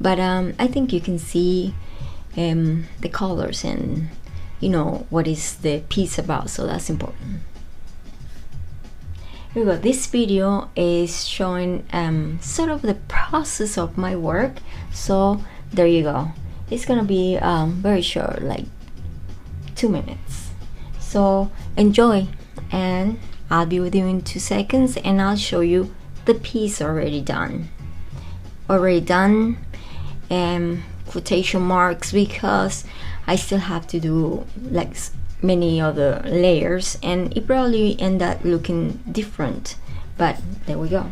but I think you can see the colors and you know what is the piece about, so that's important. Here we go. This video is showing sort of the process of my work, so there you go. It's gonna be very short, like 2 minutes, so enjoy, and I'll be with you in 2 seconds and I'll show you the piece already done. Quotation marks, because I still have to do like many other layers and it probably end up looking different, but there we go.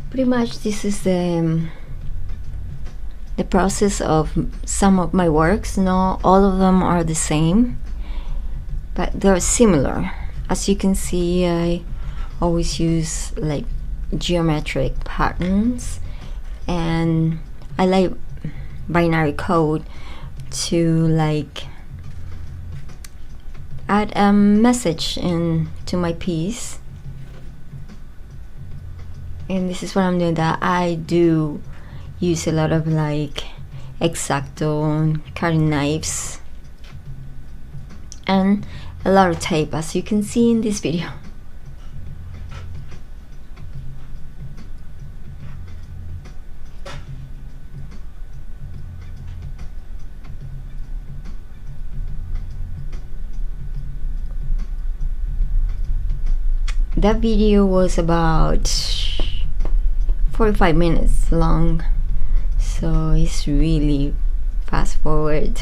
Pretty much this is the process of some of my works. Not all of them are the same, but they're similar. As you can see, I always use like geometric patterns, and I like binary code to like add a message into my piece. And this is what I'm doing, that I do use a lot of like X-Acto cutting knives and a lot of tape, as you can see in this video. That video was about 45 minutes long, so it's really fast forward.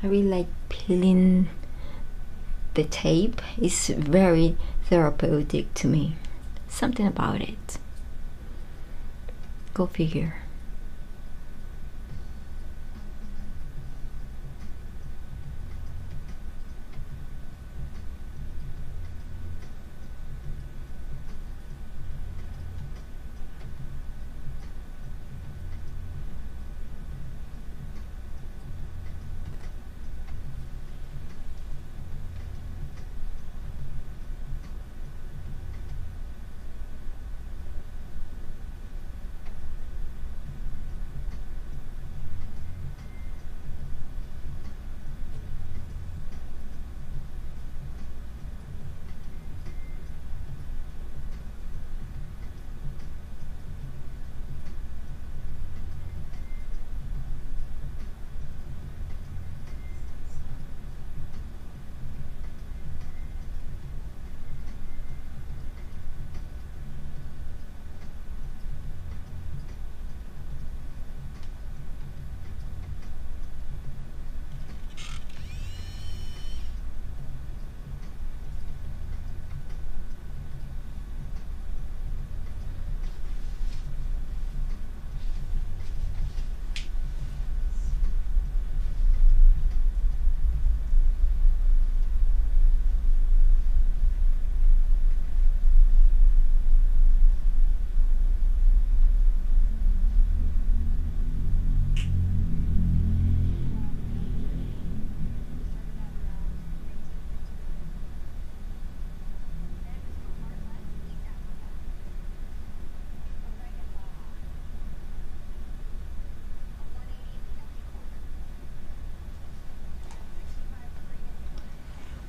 I really like peeling the tape. It's very therapeutic to me. Something about it. Go figure.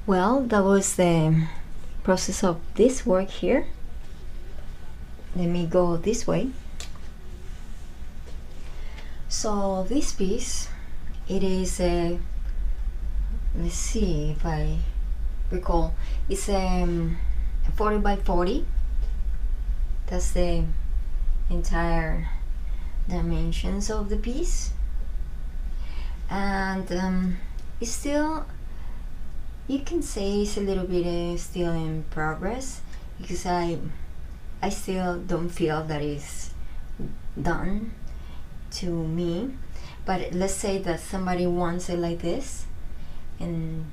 Well, that was the process of this work here. Let me go this way. So this piece, it is a, let's see if I recall, it's a 40 by 40. That's the entire dimensions of the piece. And it's still, you can say it's a little bit still in progress, because I still don't feel that it's done to me. But let's say that somebody wants it like this, and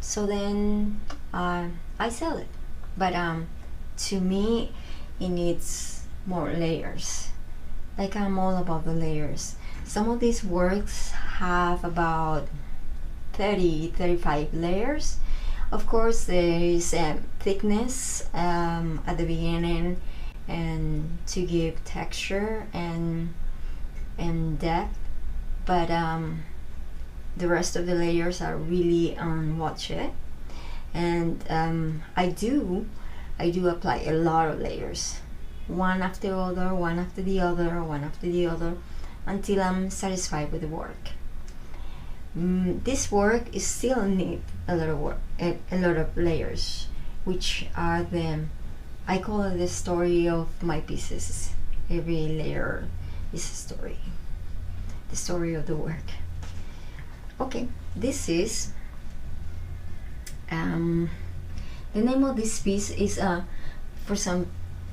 so then I sell it. But to me, it needs more layers. Like, I'm all about the layers. Some of these works have about 35 layers. Of course, there is thickness at the beginning, and to give texture and depth, but the rest of the layers are really unwatched. And I do apply a lot of layers, one after the other, one after the other, one after the other, until I'm satisfied with the work. This work is still need a lot of work, a lot of layers, which are I call it the story of my pieces. Every layer is a story, the story of the work. Okay, this is the name of this piece is for some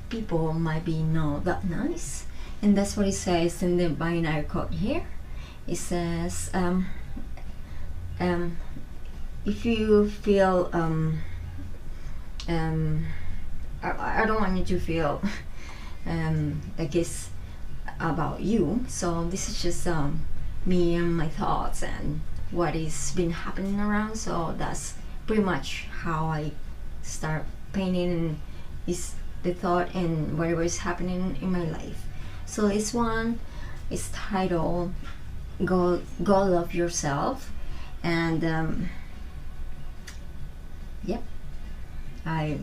people might be not that nice, and that's what it says in the binary code here. It says if you feel I don't want you to feel like it's about you, so this is just me and my thoughts and what is been happening around. So that's pretty much how I start painting, and is the thought and whatever is happening in my life. So this one is titled Go Love Yourself, and yep, I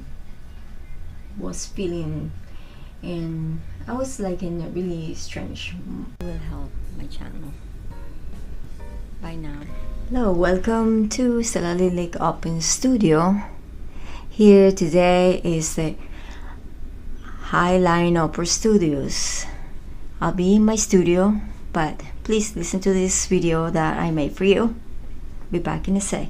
was feeling, and I was like in a really strange will help my channel. Bye now. Hello, welcome to Stella Lillig Open Studio. Here today is the Highline Opera Studios. I'll be in my studio but please listen to this video that I made for you. Be back in a sec.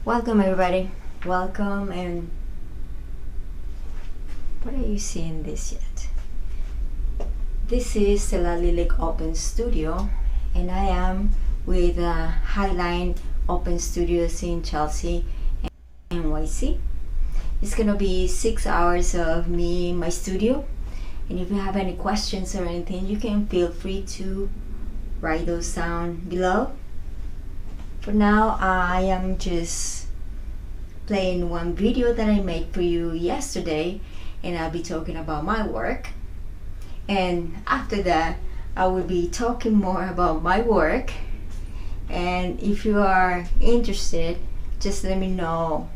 Welcome everybody, welcome. And what are you seeing this yet? This is Stella Lillig Open Studio, and I am with Highline Open Studios in Chelsea, NYC. It's gonna be 6 hours of me in my studio, and if you have any questions or anything, you can feel free to write those down below. For now, I am just playing one video that I made for you yesterday, and I'll be talking about my work. And after that, I will be talking more about my work. And if you are interested, just let me know,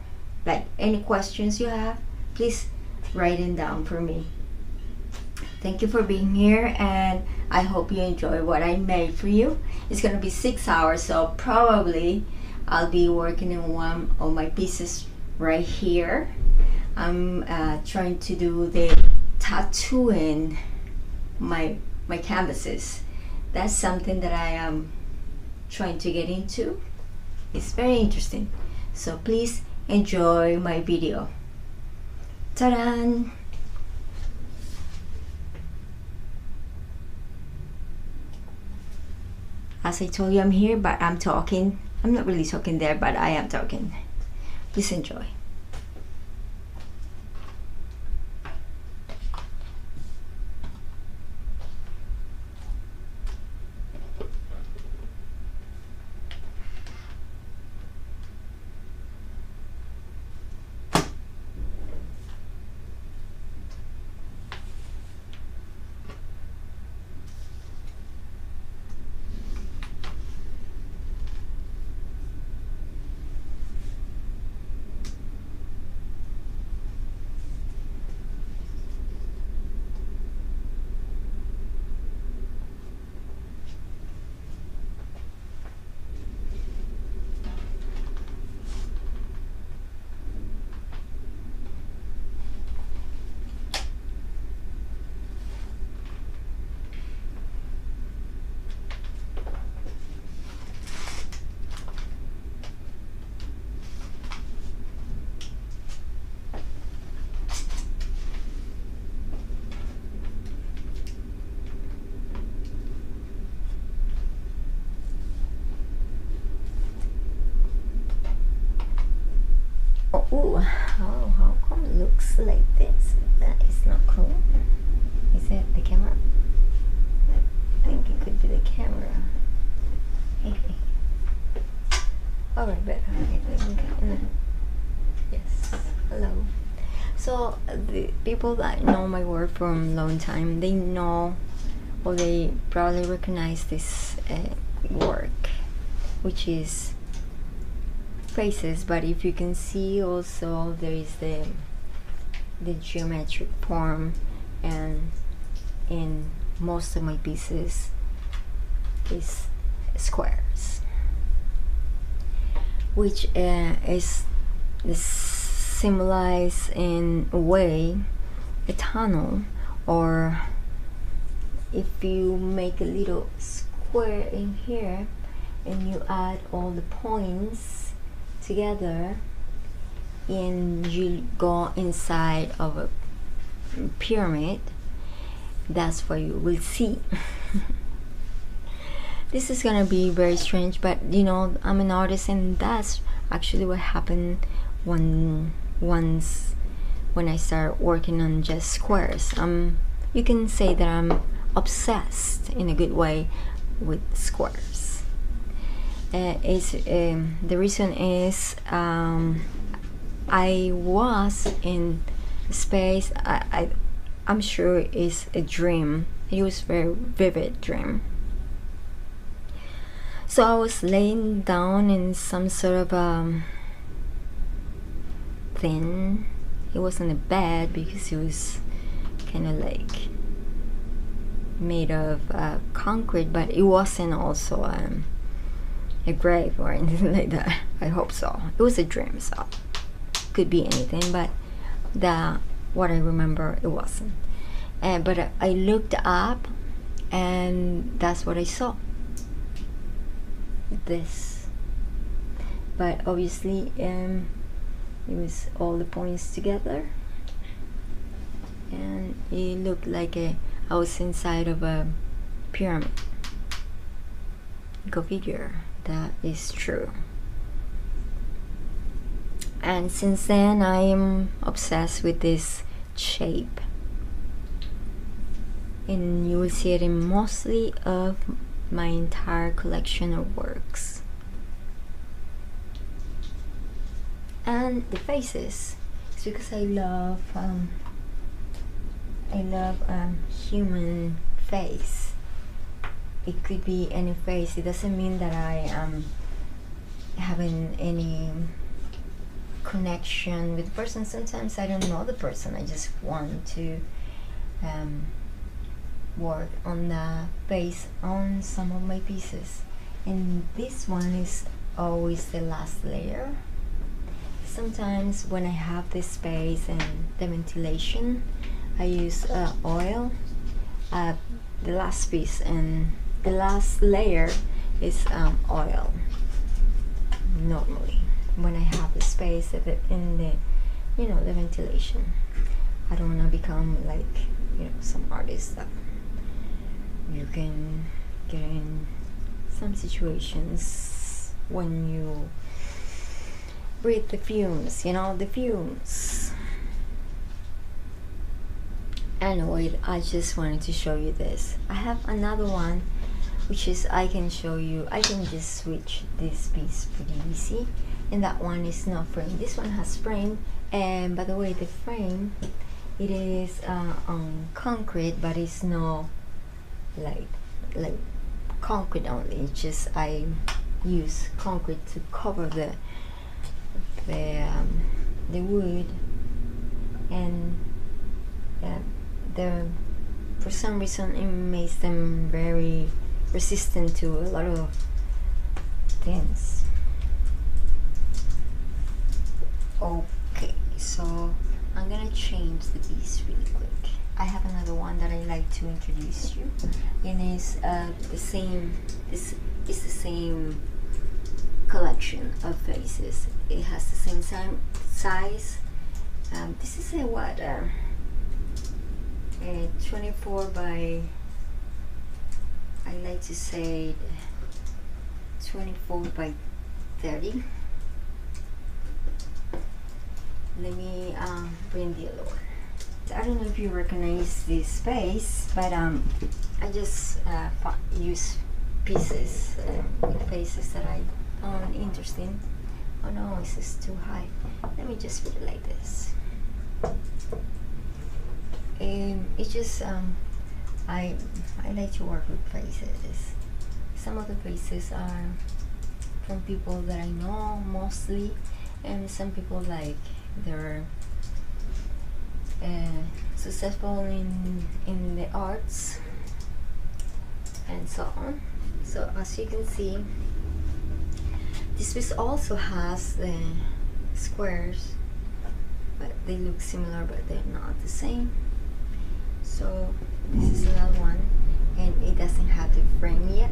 like any questions you have, please write them down for me. Thank you for being here, and I hope you enjoy what I made for you. It's gonna be 6 hours, so probably I'll be working in one of my pieces right here. I'm trying to do the tattooing my canvases. That's something that I am trying to get into. It's very interesting, so please enjoy my video. Ta-da! As I told you, I'm here, but I'm talking. I'm not really talking there, but I am talking. Please enjoy. Oh, how come it looks like this? That is not cool. Is it the camera? I think it could be the camera. Alright, better. Yes, hello. So the people that know my work from a long time, they know, or they probably recognize this work, which is faces. But if you can see also, there is the geometric form, and in most of my pieces is squares, which is symbolize in a way a tunnel, or if you make a little square square in here and you add all the points together and you go inside of a pyramid, that's what you will see. This is gonna be very strange, but you know, I'm an artist and that's actually what happened once when I start working on just squares. You can say that I'm obsessed in a good way with squares. The reason is I was in space. I'm sure it's a dream. It was a very vivid dream. So I was laying down in some sort of thing. It wasn't a bed because it was kind of like made of concrete, but it wasn't also a grave or anything like that. I hope so. It was a dream, so could be anything, but what I remember, it wasn't. But I looked up and that's what I saw. This. But obviously it was all the points together and it looked like I was inside of a pyramid. Go figure, that is true. And since then I am obsessed with this shape, and you will see it in mostly of my entire collection of works. And the faces, it's because I love human face. It could be any face. It doesn't mean that I am having any connection with the person. Sometimes I don't know the person. I just want to work on the face on some of my pieces. And this one is always the last layer. Sometimes when I have this space and the ventilation, I use oil. The last piece and the last layer is oil. Normally, when I have the space in the, the ventilation, I don't want to become like, some artists that you can get in some situations when you breathe the fumes, the fumes. Anyway, I just wanted to show you this. I have another one, which is I can show you. I can just switch this piece pretty easy, and that one is not frame. This one has frame, and by the way, the frame, it is on concrete, but it's not like concrete only. It's just I use concrete to cover the wood, and for some reason it makes them very resistant to a lot of things. Okay, so I'm gonna change the piece really quick. I have another one that I like to introduce you, and it's the same. This is the same collection of faces. It has the same size. This is a 24 by, I like to say 24 by 30. Let me bring the other one. I don't know if you recognize this space, but I just use pieces with faces that I found interesting. Oh no, this is too high. Let me just put it like this. It's just I like to work with faces. Some of the faces are from people that I know mostly, and some people like they're successful in the arts and so on. So as you can see, this piece also has the squares, but they look similar, but they're not the same. So this is another one, and it doesn't have the frame yet.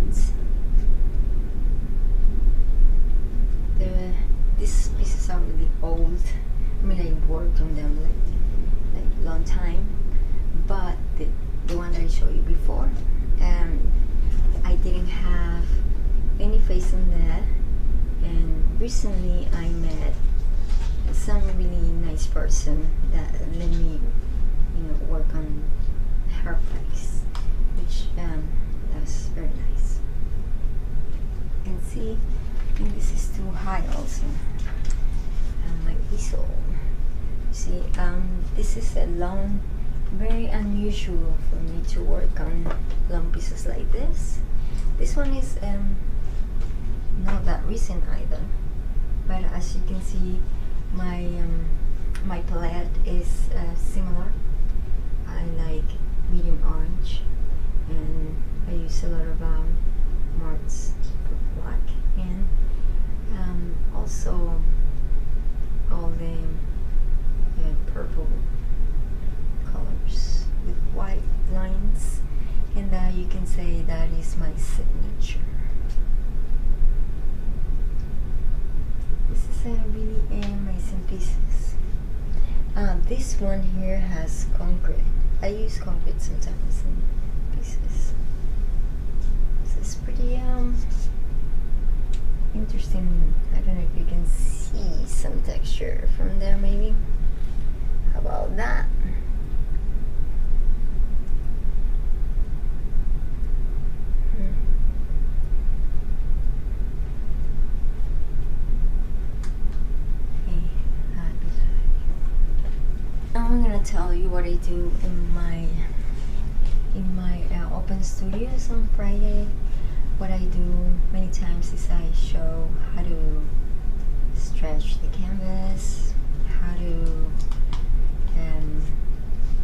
These pieces are really old. I mean, I worked on them like long time, but the one that I showed you before, I didn't have any face on that, and recently I met some really nice person that let me, work on her face, which that was very nice. And see, I think this is too high also. My easel. See, this is a long, very unusual for me to work on long pieces like this. This one is not that recent either, but as you can see, my my palette is similar. I like medium orange, and I use a lot of marks for black, and also all the purple colors with white lines, and you can say that is my signature. This is a really amazing pieces. This one here has concrete. I use concrete sometimes in pieces. This is pretty interesting. I don't know if you can see some texture from there maybe. How about that? Now I'm gonna tell you what I do in my open studios on Friday. What I do many times is I show how to stretch the canvas, how to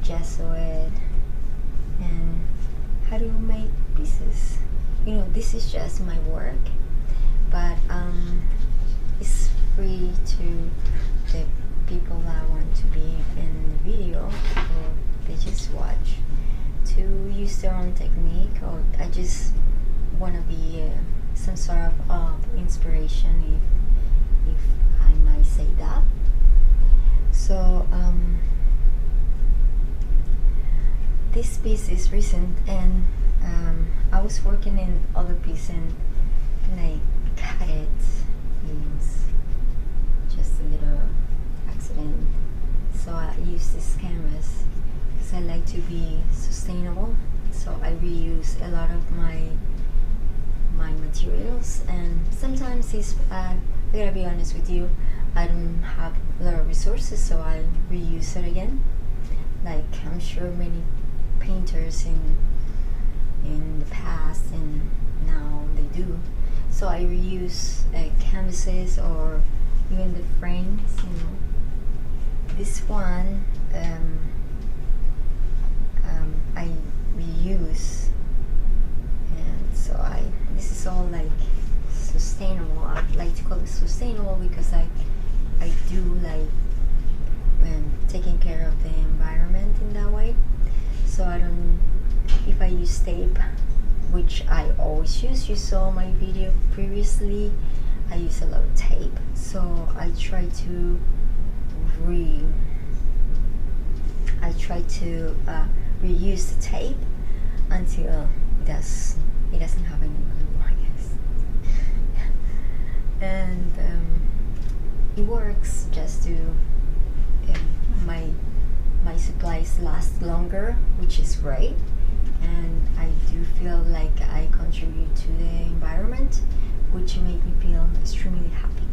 gesso it, and how to make pieces. This is just my work, but it's free to the people that want to be in the video, or they just watch to use their own technique, or I just want to be some sort of inspiration, if I might say that. So this piece is recent, and I was working in other piece and I cut it. Means just a little accident. So I use this canvas because I like to be sustainable. So I reuse a lot of my materials, and sometimes it's I gotta be honest with you, I don't have a lot of resources, so I reuse it again. Like I'm sure many painters in the past and now they do. So I reuse canvases or even the frames. This one I reuse, and so this is all like sustainable. I like to call it sustainable because I do like taking care of the environment in that way. So I don't, if I use tape, which I always use, you saw my video previously, I use a lot of tape. So I try to reuse the tape until it doesn't have any glue, I guess. And it works just to my supplies last longer, which is great, and I do feel like I contribute to the environment, which made me feel extremely happy.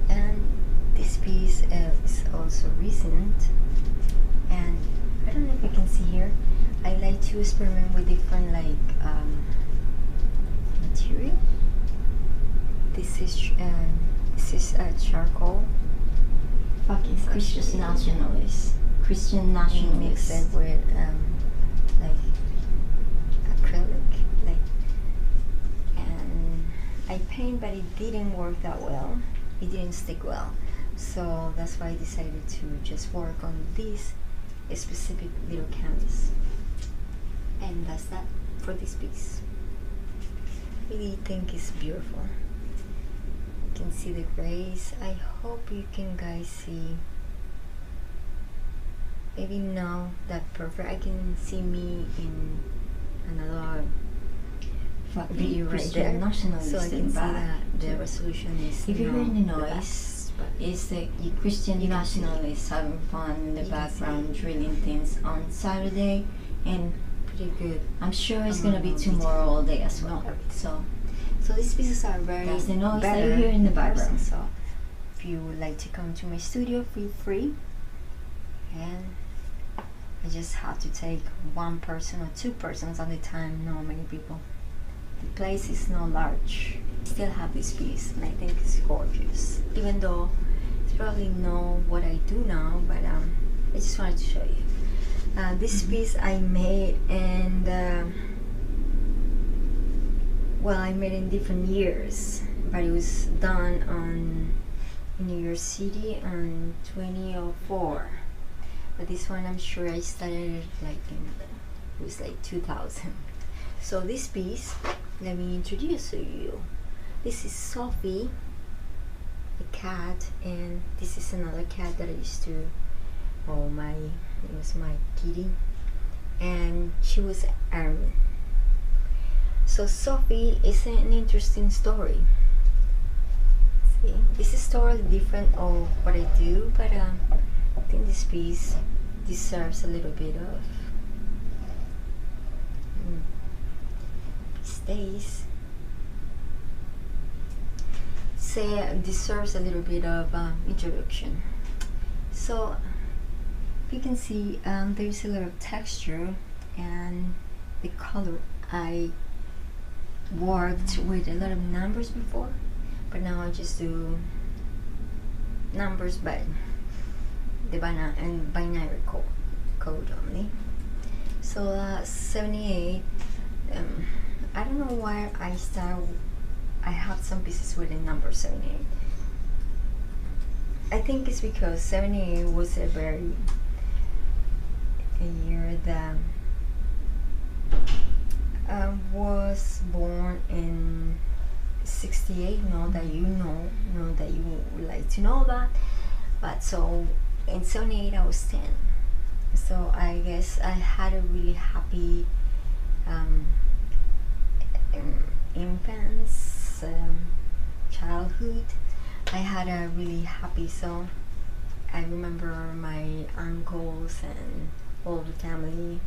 And this piece is also recent, and I don't know if you can see here, I like to experiment with different material. This is charcoal. Fucking Christian nationalists. Christian nationalists. Mixed with like acrylic, and I paint, but it didn't work that well. It didn't stick well, so that's why I decided to just work on this specific little canvas, and that's that. for this piece. Really think it's beautiful. You can see the grace. I hope you can guys see. Maybe not that perfect. I can see me in another video right there, so I can see that the resolution is. If you hear any not the noise, best, but it's the Christian You can see. nationalists having fun in the You can background, drilling things on Saturday, and pretty good. I'm sure it's gonna be tomorrow all day as well. Not everything. So So these pieces are very that's the noise that better you hear in the person. background. So if you would like to come to my studio, feel free. And I just have to take one person or two persons at a time, not many people. The place is not large. I still have this piece and I think it's gorgeous. Even though it's probably not what I do now, but I just wanted to show you. This piece I made, and well, I made in different years, but it was done in New York City on 2004. But this one, I'm sure I started like it was like 2000. So this piece, let me introduce to you. This is Sophie, a cat, and this is another cat that I used to, it was my kitty, and she was Armin. So Sophie is an interesting story. See, this is totally different of what I do, but I think this piece deserves a little bit of stays. Say deserves a little bit of introduction. So you can see there's a lot of texture and the color. I worked with a lot of numbers before, but now I just do numbers by the binary code only. So 78. I don't know why I have some pieces with the number 78. I think it's because 78 was a year that was born in 68. Not that you would like to know that, but so in 78 I was 10. So I guess I had a really happy infance, childhood. I had a really happy, so I remember my uncles and all the family.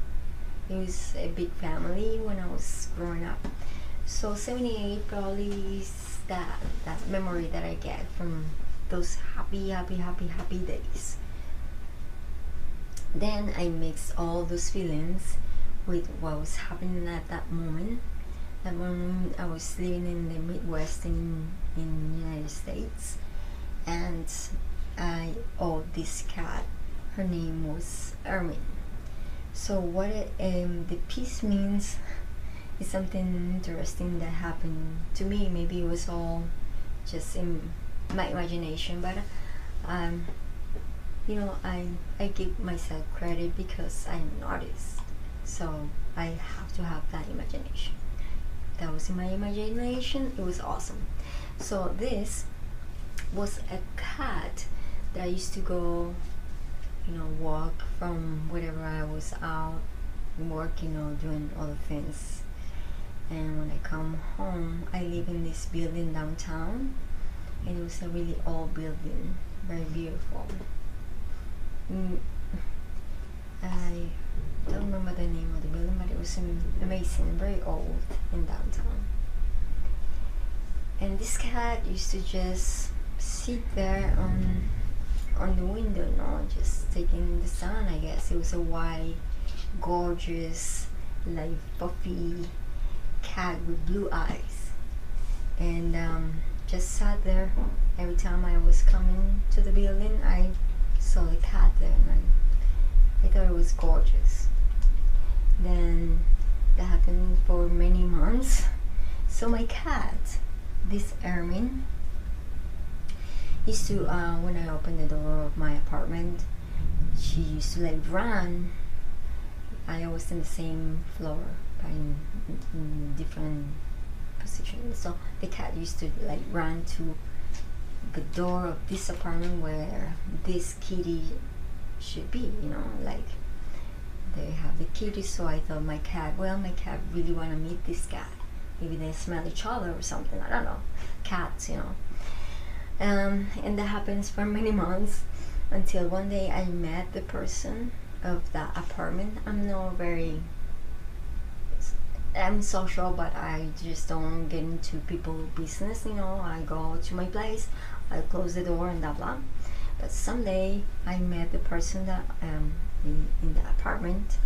It was a big family when I was growing up. So 78 probably is that memory that I get from those happy days. Then I mixed all those feelings with what was happening at that moment. That moment I was living in the Midwest in United States, and this cat, her name was Ermin. So what the piece means is something interesting that happened to me. Maybe it was all just in my imagination, but I give myself credit because I'm an artist, so I have to have that imagination. That was in my imagination. It was awesome. So this was a cat that I used to go, walk from wherever I was out working or doing other things. And when I come home, I live in this building downtown, and it was a really old building, very beautiful. I don't remember the name of the building, but it was amazing, very old in downtown. And this cat used to just sit there on the window, just taking the sun. I guess it was a white, gorgeous, like puffy cat with blue eyes, and just sat there. Every time I was coming to the building, I saw the cat there, and I thought it was gorgeous. Then that happened for many months. So my cat, this Ermin, used to, when I opened the door of my apartment, she used to run. I was in the same floor but in different positions. So the cat used to like run to the door of this apartment where this kitty should be, like they have the kitty. So I thought my cat really want to meet this cat. Maybe they smell each other or something, I don't know. Cats, and that happens for many months until one day I met the person of that apartment. I'm social, but I just don't get into people business. I go to my place, I close the door and blah. But someday I met the person that in the apartment.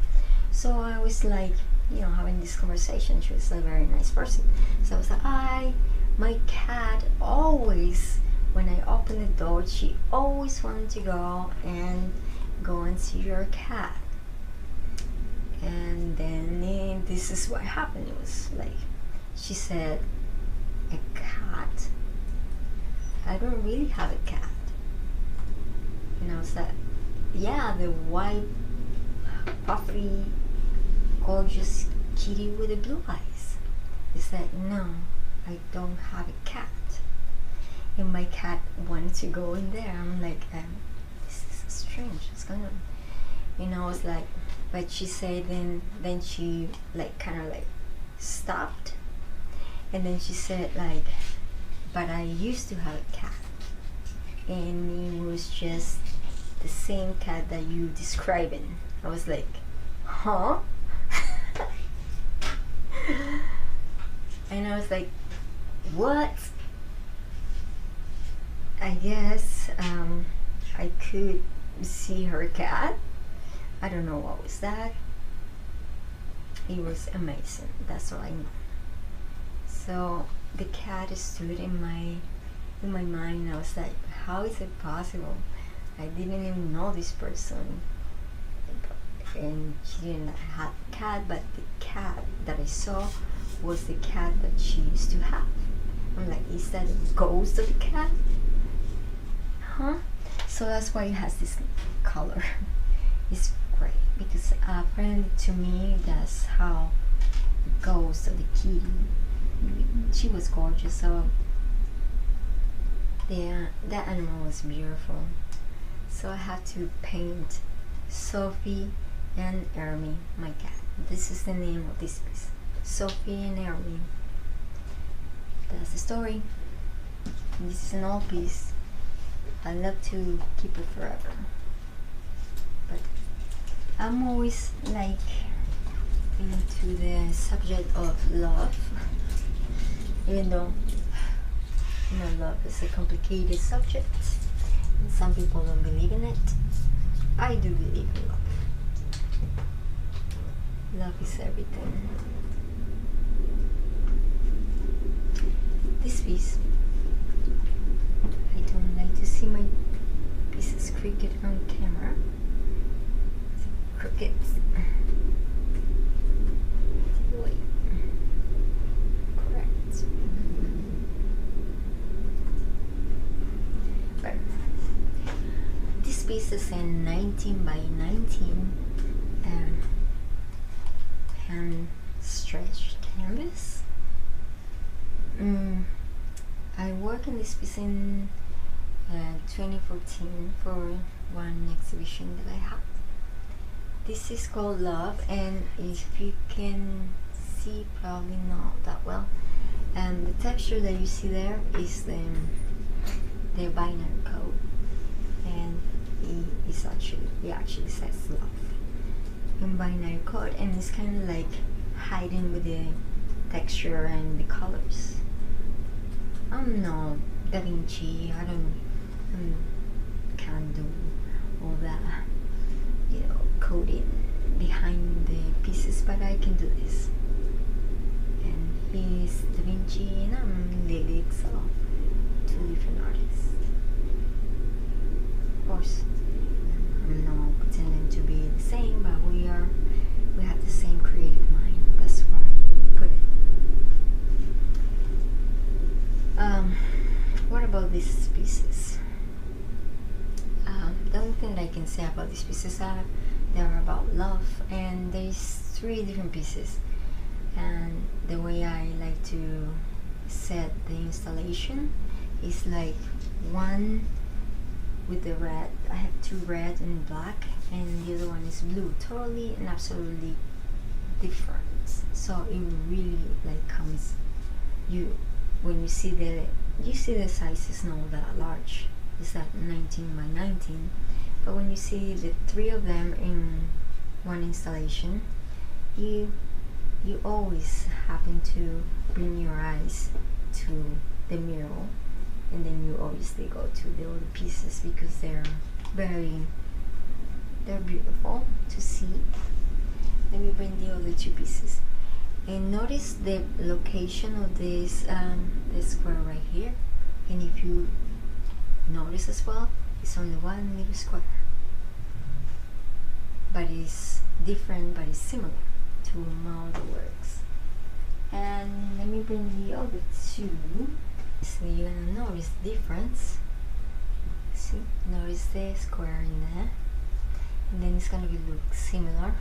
So I was like, having this conversation. She was a very nice person. So I was like, my cat always, when I open the door, she always wanted to go and see your cat. And then this is what happened. It was like, she said, a cat? I don't really have a cat. And I was like, yeah, the white, puffy, gorgeous kitty with the blue eyes. He said, no, I don't have a cat. And my cat wanted to go in there. I'm like, this is strange, what's going on? And I was like, but she said, then she like kind of like stopped, and then she said like, but I used to have a cat, and it was just the same cat that you describing. I was like, huh? And I was like, what? I guess I could see her cat. I don't know what was that. It was amazing. That's all I know. So the cat stood in my mind. I was like, how is it possible? I didn't even know this person, and she didn't have a cat, but the cat that I saw was the cat that she used to have. I'm like, is that a ghost of the cat? Huh? So that's why it has this color. It's great because apparently to me that's how it goes to the kitty. She was gorgeous. So that animal was beautiful. So I had to paint Sophie and Ermi, my cat. This is the name of this piece, Sophie and Ermi. That's the story. This is an old piece. I love to keep it forever. But I'm always like into the subject of love, even though love is a complicated subject and some people don't believe in it. I do believe in love. Love is everything. This piece, I don't like to see my pieces crooked on camera. Crooked. Wait. Correct. But this piece is a 19 by 19 hand stretched canvas. I worked on this piece in 2014 for one exhibition that I had. This is called Love, and if you can see, probably not that well, and the texture that you see there is the binary code, and it actually says love in binary code, and it's kind of like hiding with the texture and the colors. I'm no Da Vinci. I can't do all that, coding behind the pieces, but I can do this. And he's Da Vinci and I'm Lillig, so two different artists. Of course, I'm not pretending to be the same, but we have the same creative mind. That's where I put it. What about these pieces? The only thing that I can say about these pieces are they are about love, and there's 3 different pieces. And the way I like to set the installation is like one with the red. I have two red and black, and the other one is blue, totally and absolutely different. So it really like comes, you when you see the size is not that large, it's that 19 by 19, but when you see the three of them in one installation, you always happen to bring your eyes to the mirror, and then you obviously go to the other pieces because they're beautiful to see. Let me bring the other two pieces, and notice the location of this square right here. And if you notice as well, it's only one little square, but it's different, but it's similar to my other works. And let me bring the other two. So you're gonna notice the difference. See, notice the square in there, and then it's gonna look similar.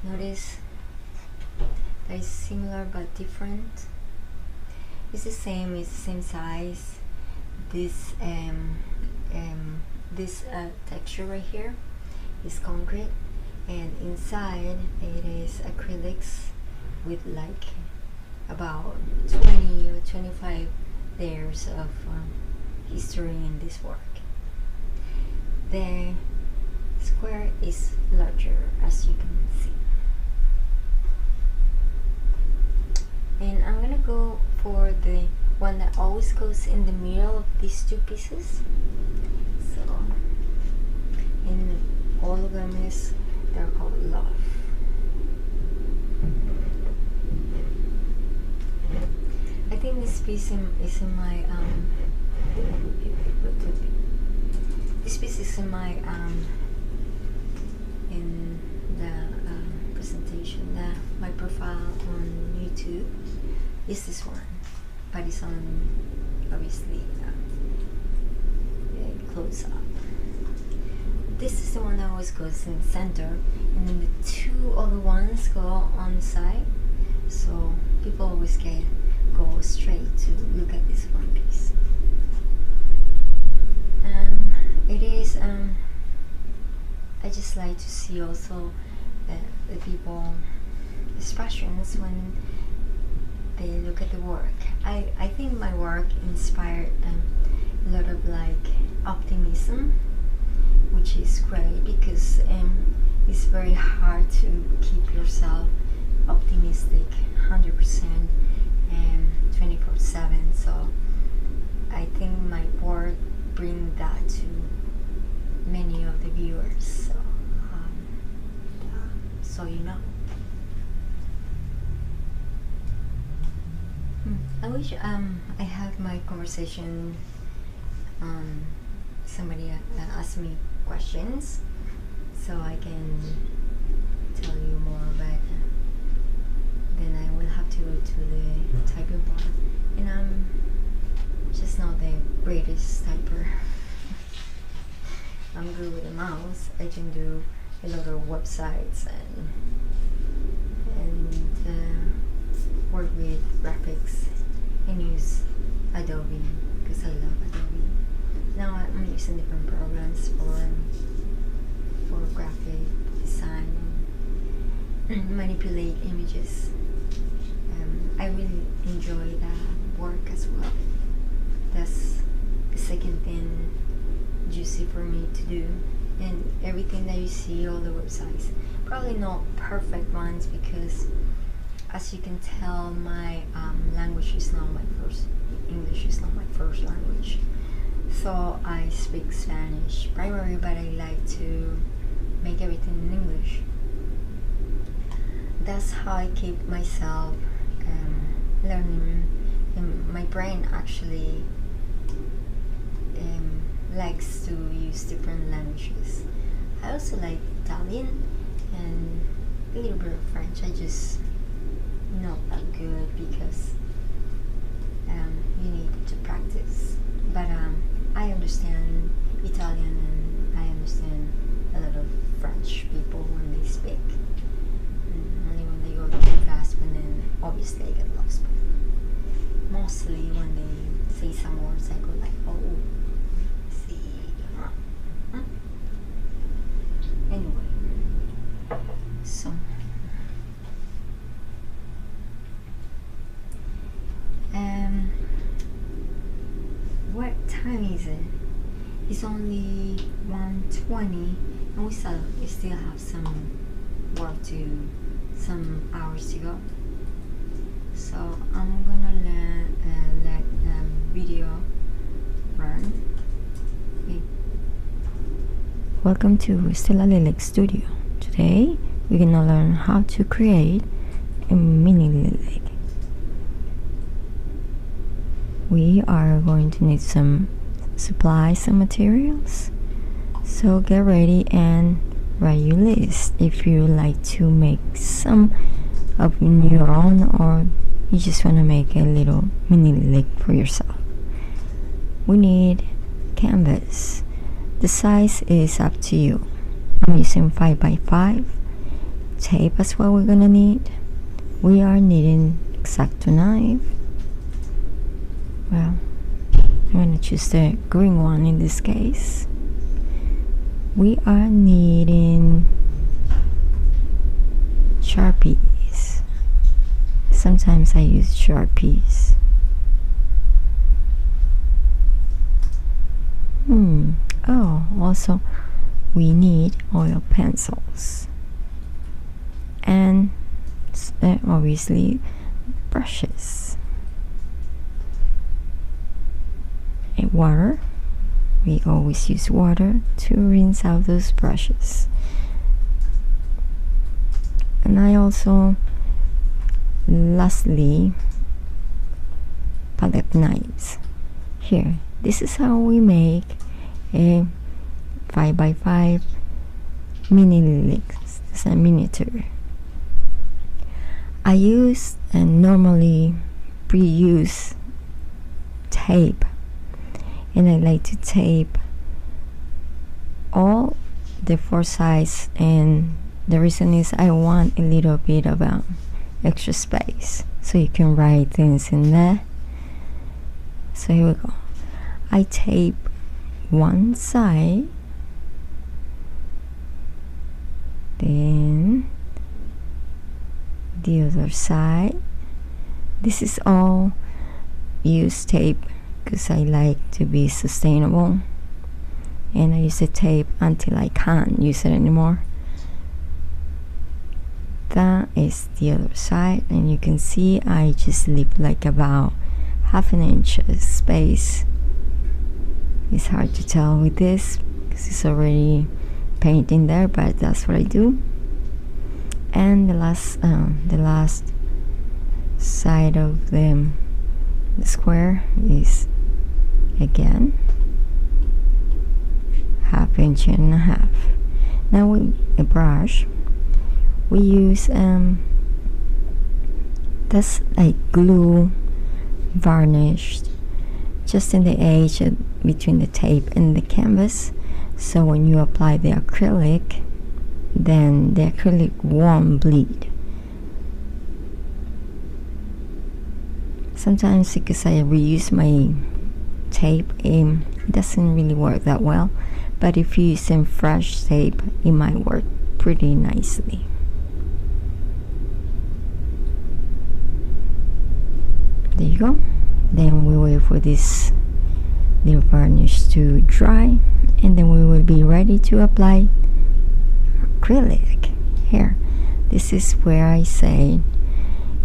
Notice that it's similar but different. It's the same size. This texture right here is concrete, and inside it is acrylics with like about 20 or 25 layers of history in this work. The square is larger, as you can see. And I'm gonna go for the one that always goes in the middle of these two pieces. So, and all of them they're called love. I think this piece is in my this piece is in my in the presentation, my profile on YouTube is this one, but it's on obviously close up. This is the one that always goes in the center, and then the two other ones go on the side, so people always go straight to look at this one piece. It is I just like to see also the people expressions when they look at the work. I think my work inspired a lot of like optimism, which is great because it's very hard to keep yourself optimistic 100% and 24/7. So I think my work bring that to many of the viewers. So you know. I wish I had my conversation. Somebody asked me questions, so I can tell you more. But then I will have to go to the typing part, and I'm just not the greatest typer. I'm good with a mouse. I can do a lot of websites and work with graphics and use Adobe because I love Adobe. Now I'm using different programs for graphic design and manipulate images. I really enjoy that work as well. That's the second thing juicy for me to do. And everything that you see, all the websites, probably not perfect ones because as you can tell, my language is not my first, English is not my first language. So I speak Spanish primarily, but I like to make everything in English. That's how I keep myself learning. And my brain actually likes to use different languages. I also like Italian and a little bit of French. I just not that good because you need to practice. But I understand Italian and I understand a lot of French people when they speak. Only when they go too fast, and then obviously I get lost. But mostly when they say some words, I go like, oh, see. Anyway, so what time is it? It's only 1:20, and we still have some hours to go. So I'm gonna let the video run. Okay. Welcome to Stella Lillig studio. Today we're gonna learn how to create a mini Lillig. We are going to need some supplies and materials, so get ready and write your list if you like to make some of your own, or you just want to make a little mini Lillig for yourself. We need canvas. The size is up to you. I'm using 5x5. Tape is what we're gonna need. We are needing X-Acto knife. Well, I'm gonna choose the green one in this case. We are needing Sharpies. Sometimes I use Sharpies. Oh, also we need oil pencils and obviously brushes. And water. We always use water to rinse out those brushes. And I also, lastly, palette knives. Here, this is how we make a 5x5 mini Lillig. It's a miniature. I use and normally pre-use tape, and I like to tape all the four sides, and the reason is I want a little bit of extra space so you can write things in there. So here we go. I tape one side, then the other side. This is all used tape because I like to be sustainable, and I use the tape until I can't use it anymore. That is the other side, and you can see I just leave like about half an inch of space. It's hard to tell with this because it's already painting there, but that's what I do. And the last side of the square is again half inch and a half. Now with a brush we use that's like glue varnished just in the edge between the tape and the canvas, so when you apply the acrylic, then the acrylic won't bleed. Sometimes because I reuse my tape, it doesn't really work that well, but if you use some fresh tape, it might work pretty nicely. There you go. Then we wait for this little varnish to dry, and then we will be ready to apply acrylic. Here, this is where I say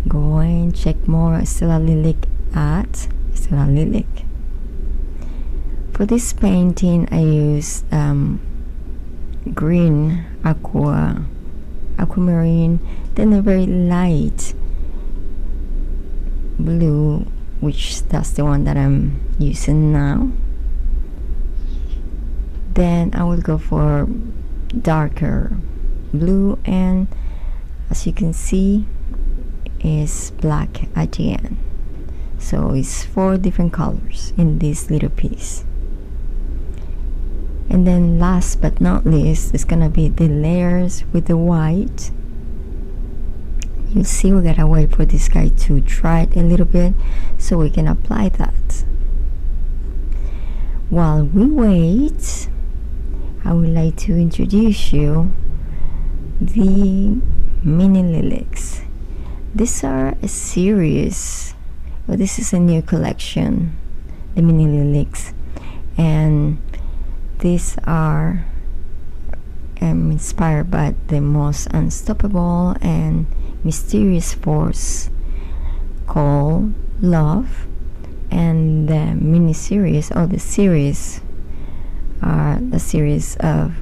go and check more at Stella Lillig at Stella Lillig. For this painting I use green aquamarine, then a very light blue, which that's the one that I'm using now. Then I will go for darker blue, and as you can see is black at the end. So it's 4 different colors in this little piece. And then last but not least is gonna be the layers with the white. You see, we gotta wait for this guy to dry it a little bit so we can apply that. While we wait, I would like to introduce you the mini lilacs. These are a series, well, this is a new collection, the mini lilacs, and these are inspired by the most unstoppable and mysterious force called love. And the mini series, or the series, are the series of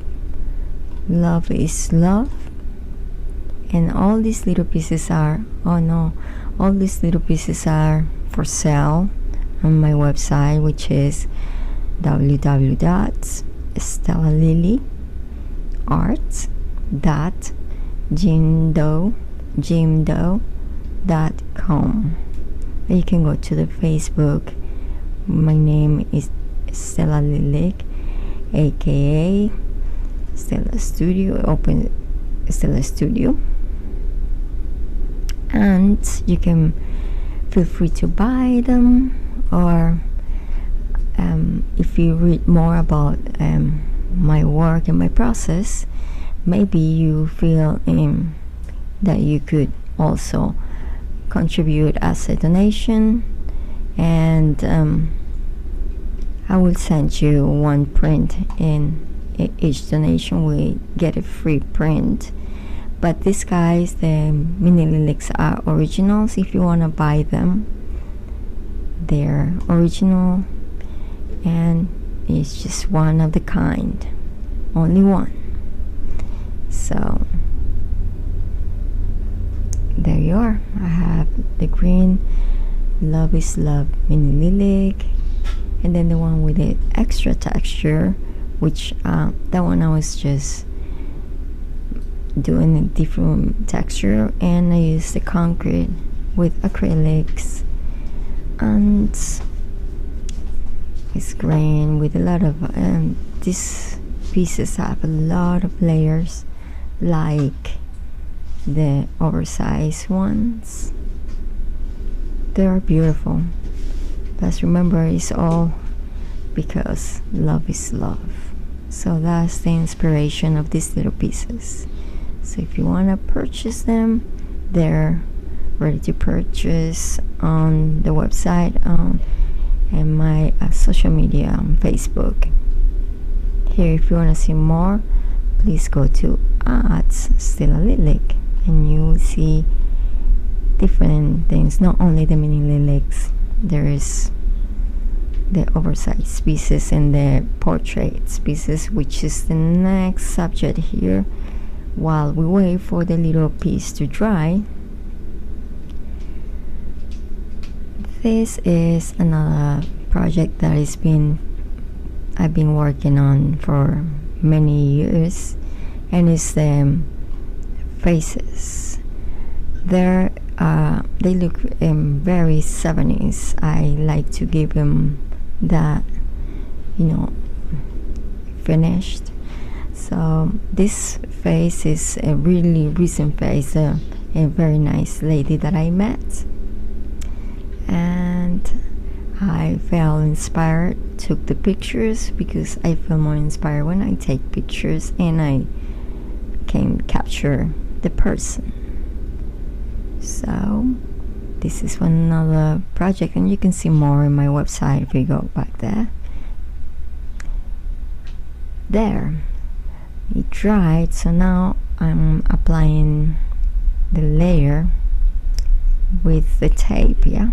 Love is Love. And all these little pieces are, all these little pieces are for sale on my website, which is stellalillig.art.jimdo.com. You can go to the Facebook. My name is Stella Lillig, aka Stella Studio, open Stella Studio, and you can feel free to buy them, or if you read more about my work and my process, maybe you feel that you could also contribute as a donation, and I will send you one print. In each donation we get a free print. But these guys, the mini lilacs, are originals. If you want to buy them, they're original, and it's just one of the kind, only one. So there you are. I have the green Love is Love mini lilac, and then the one with the extra texture, which that one I was just doing a different texture, and I used the concrete with acrylics, and it's green with a lot of these pieces have a lot of layers, like the oversized ones. They are beautiful, but remember, it's all because love is love. So that's the inspiration of these little pieces. So if you want to purchase them, they're ready to purchase on the website, and my social media on Facebook. Here, if you want to see more, please go to Stella Lillig, and you will see different things. Not only the mini lilacs, there is the oversized pieces and the portrait pieces, which is the next subject here. While we wait for the little piece to dry, this is another project that I've been working on for many years, and it's the faces. They look very 70s. I like to give them that, finished. So this face is a really recent face, a very nice lady that I met, and I felt inspired, took the pictures, because I feel more inspired when I take pictures and I can capture the person. So this is one another project, and you can see more in my website if you go back there. There, it dried, so now I'm applying the layer with the tape, yeah,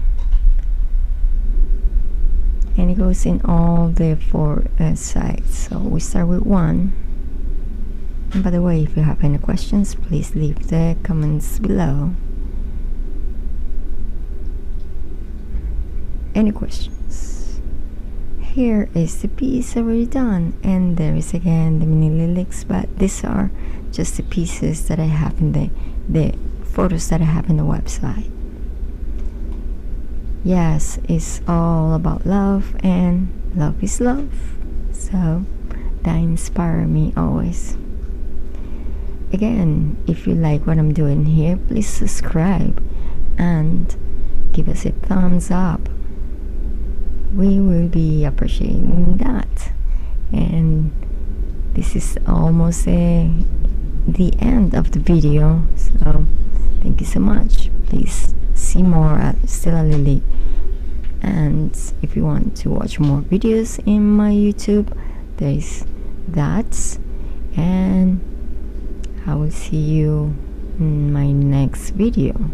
and it goes in all the 4 sides. So we start with one. And by the way, if you have any questions, please leave the comments below. Any questions? Here is the piece already done, and there is again the mini lilacs, but these are just the pieces that I have in the photos that I have in the website. yes, it's all about love, and love is love. So that inspires me always. Again, if you like what I'm doing here, please subscribe and give us a thumbs up. We will be appreciating that. And this is almost the end of the video, so thank you so much. Please see more at Stella Lillig, and if you want to watch more videos in my YouTube, there's that. And I will see you in my next video.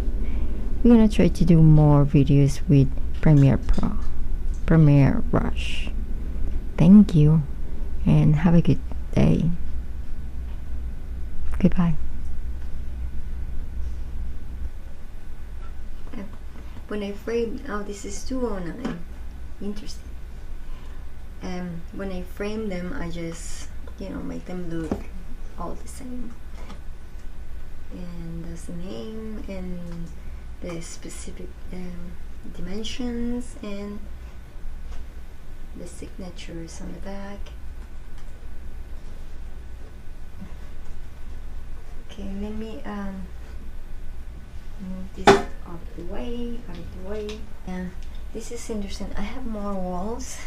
We're gonna try to do more videos with Premiere Rush. Thank you and have a good day. Goodbye. When I frame, oh, this is 209. Interesting. When I frame them, I just, make them look all the same. And that's the name and the specific dimensions and the signatures on the back. Okay, let me move this out of the way. Yeah, this is interesting. I have more walls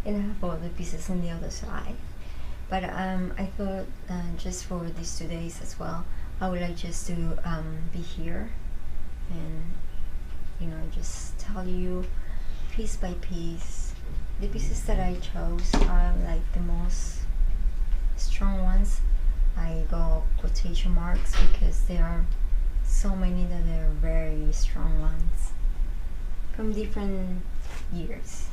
and I have other pieces on the other side, but I thought just for these 2 days as well, I would like just to be here and just tell you piece by piece. The pieces that I chose are like the most strong ones. I go quotation marks because there are so many that are very strong ones from different years.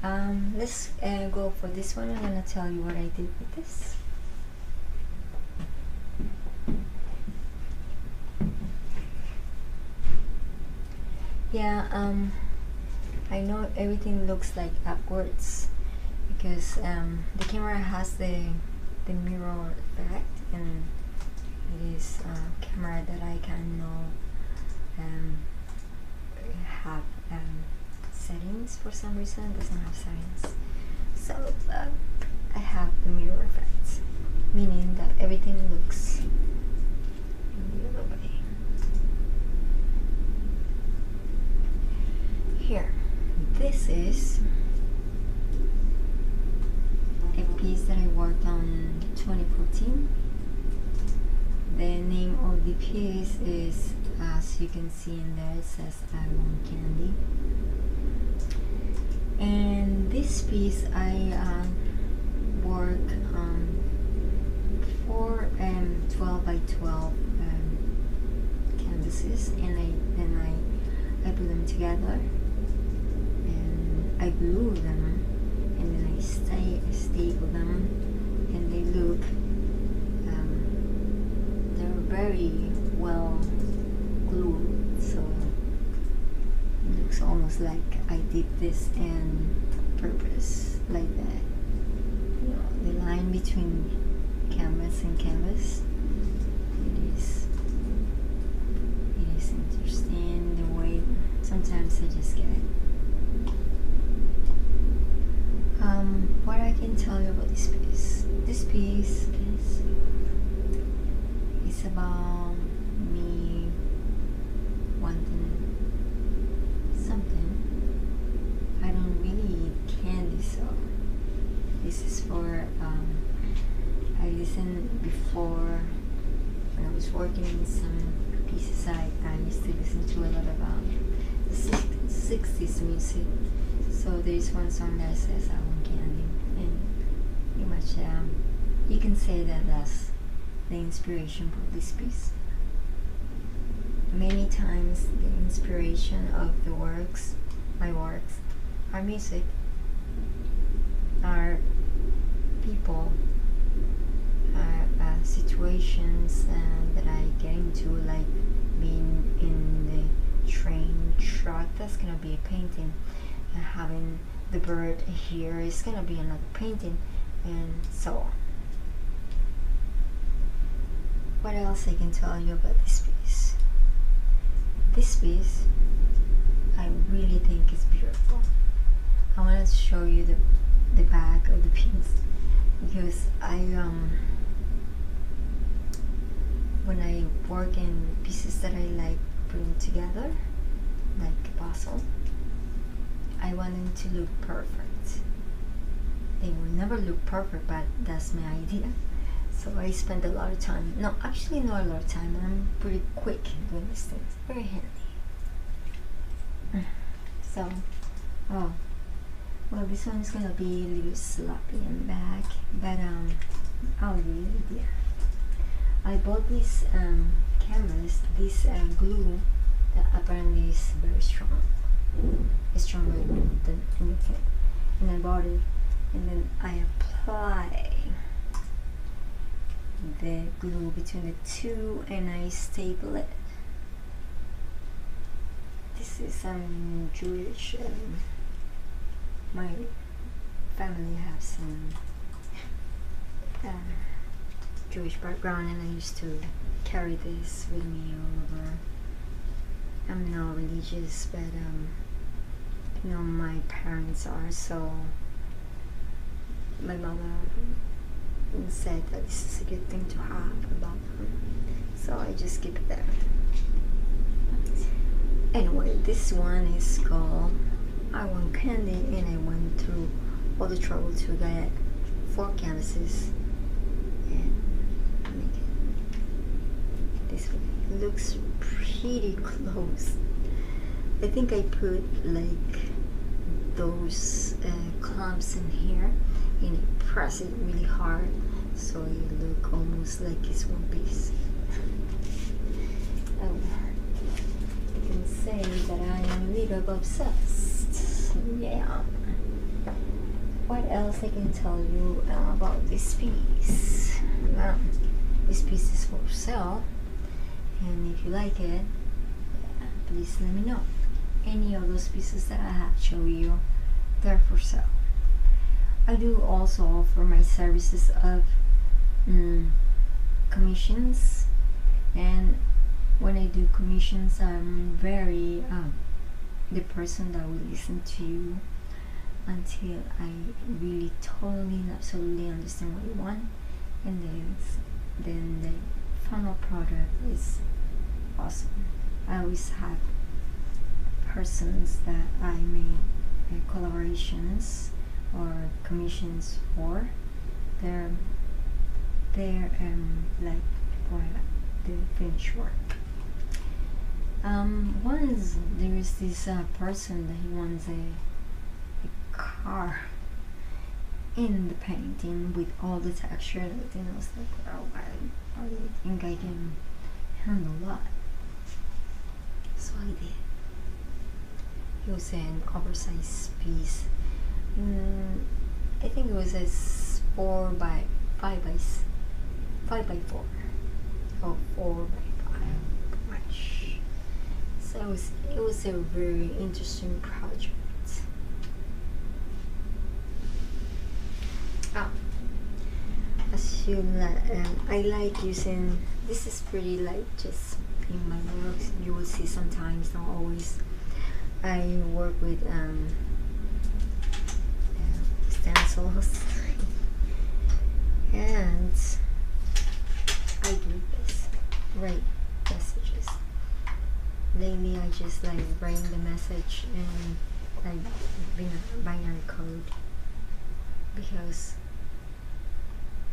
Let's go for this one. I'm gonna tell you what I did with this. Yeah, I know everything looks like upwards because the camera has the mirror effect, and it is a camera that I can know have settings. For some reason it doesn't have settings, so I have the mirror effect, meaning that everything looks in the other way. Here, this is a piece that I worked on 2014. The name of the piece is, as you can see in there, it says I Want Candy. And this piece I work on 4 12 by 12 canvases, and I put them together and I glue them, and then I staple them, and they look they're very well glued, so it looks almost like I did this in purpose, like that. The line between canvas and canvas, it is interesting the way sometimes I just get it. What I can tell you about this piece is about me wanting something. I don't really eat candy, so this is for I listened before when I was working in some pieces. I used to listen to a lot about the 60s music. So there is one song that says I want candy, and pretty much you can say that that's the inspiration for this piece. Many times the inspiration of my works, are music, are people, are situations that I get into, like being in the train truck. That's gonna be a painting. Having the bird here is gonna be another painting, and so on. What else I can tell you about this piece? This piece, I really think it's beautiful. I wanted to show you the back of the piece because when I work in pieces that I like putting together, like a puzzle, I want them to look perfect. They will never look perfect, but that's my idea. So I spend a lot of time. No, actually not a lot of time. I'm pretty quick doing these things. Very handy. So, oh, well, this one is gonna be a little sloppy in the back, but I'll give you the idea. I bought these canvas, this glue that apparently is very strong. It's stronger than anything. And I bought it, and then I apply the glue between the two, and I staple it. This is Jewish. My family has some Jewish background, and I used to carry this with me all over. I'm not religious, but you know, my parents are, so my mother said that this is a good thing to have about them, so I just keep it there. Anyway, this one is called I Want Candy, and I went through all the trouble to get 4 canvases and make it this way. It looks pretty close. I think I put like those clumps in here, and I press it really hard so it look almost like it's one piece. Oh, you can say that I am a little obsessed. Yeah. What else I can tell you about this piece? Well, this piece is for sale, and if you like it, please let me know. Any of those pieces that I have shown you, they're for sale. I do also offer my services of commissions, and when I do commissions, I'm very the person that will listen to you until I really totally and absolutely understand what you want, and then the final product is awesome. I always have persons that I make collaborations or commissions for. They're like for the finished work. Once there is this person that he wants a car in the painting with all the texture and everything. I was like, oh, I really think I can handle that. So I did. It was an oversized piece. I think it was a 4 by 5 by 4 or 4 by 5 much. So it was a very interesting project. As you I like using this is pretty like just in my works. You will see sometimes, not always. I work with stencils, and I do this. Write messages. Lately, I just like writing the message in like binary code, because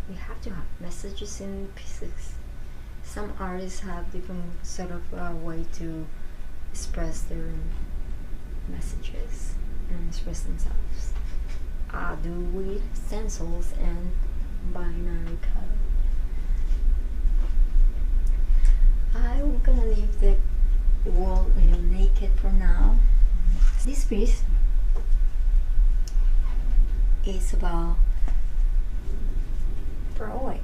we have to have messages in pieces. Some artists have different sort of way to express their messages and express themselves. I do with stencils and binary code. I'm gonna leave the wall a little naked for now. This piece is about throwaway.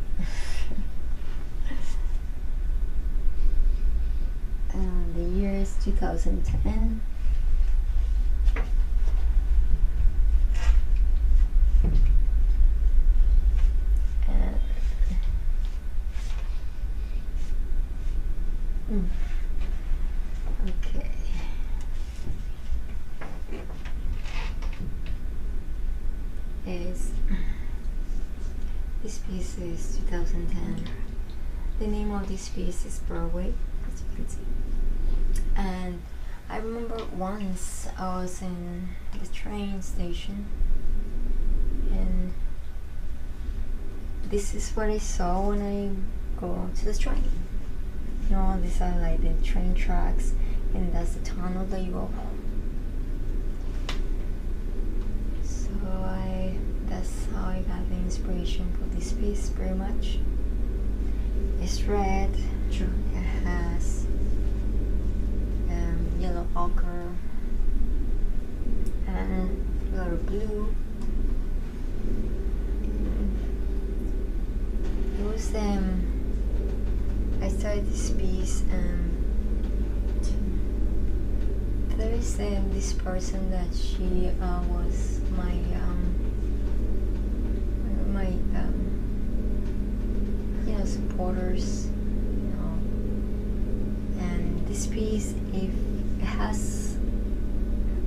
The year is 2010. Okay. is 2010. The name of this piece is Broadway, as you can see. And I remember once I was in the train station, and this is what I saw when I go to the train. You know, these are like the train tracks, and that's the tunnel that you go home. So that's how I got the inspiration for this piece, pretty much. It's red. It has yellow ochre and a little blue. It was I started this piece, there is this person that she was my supporters, and this piece, it has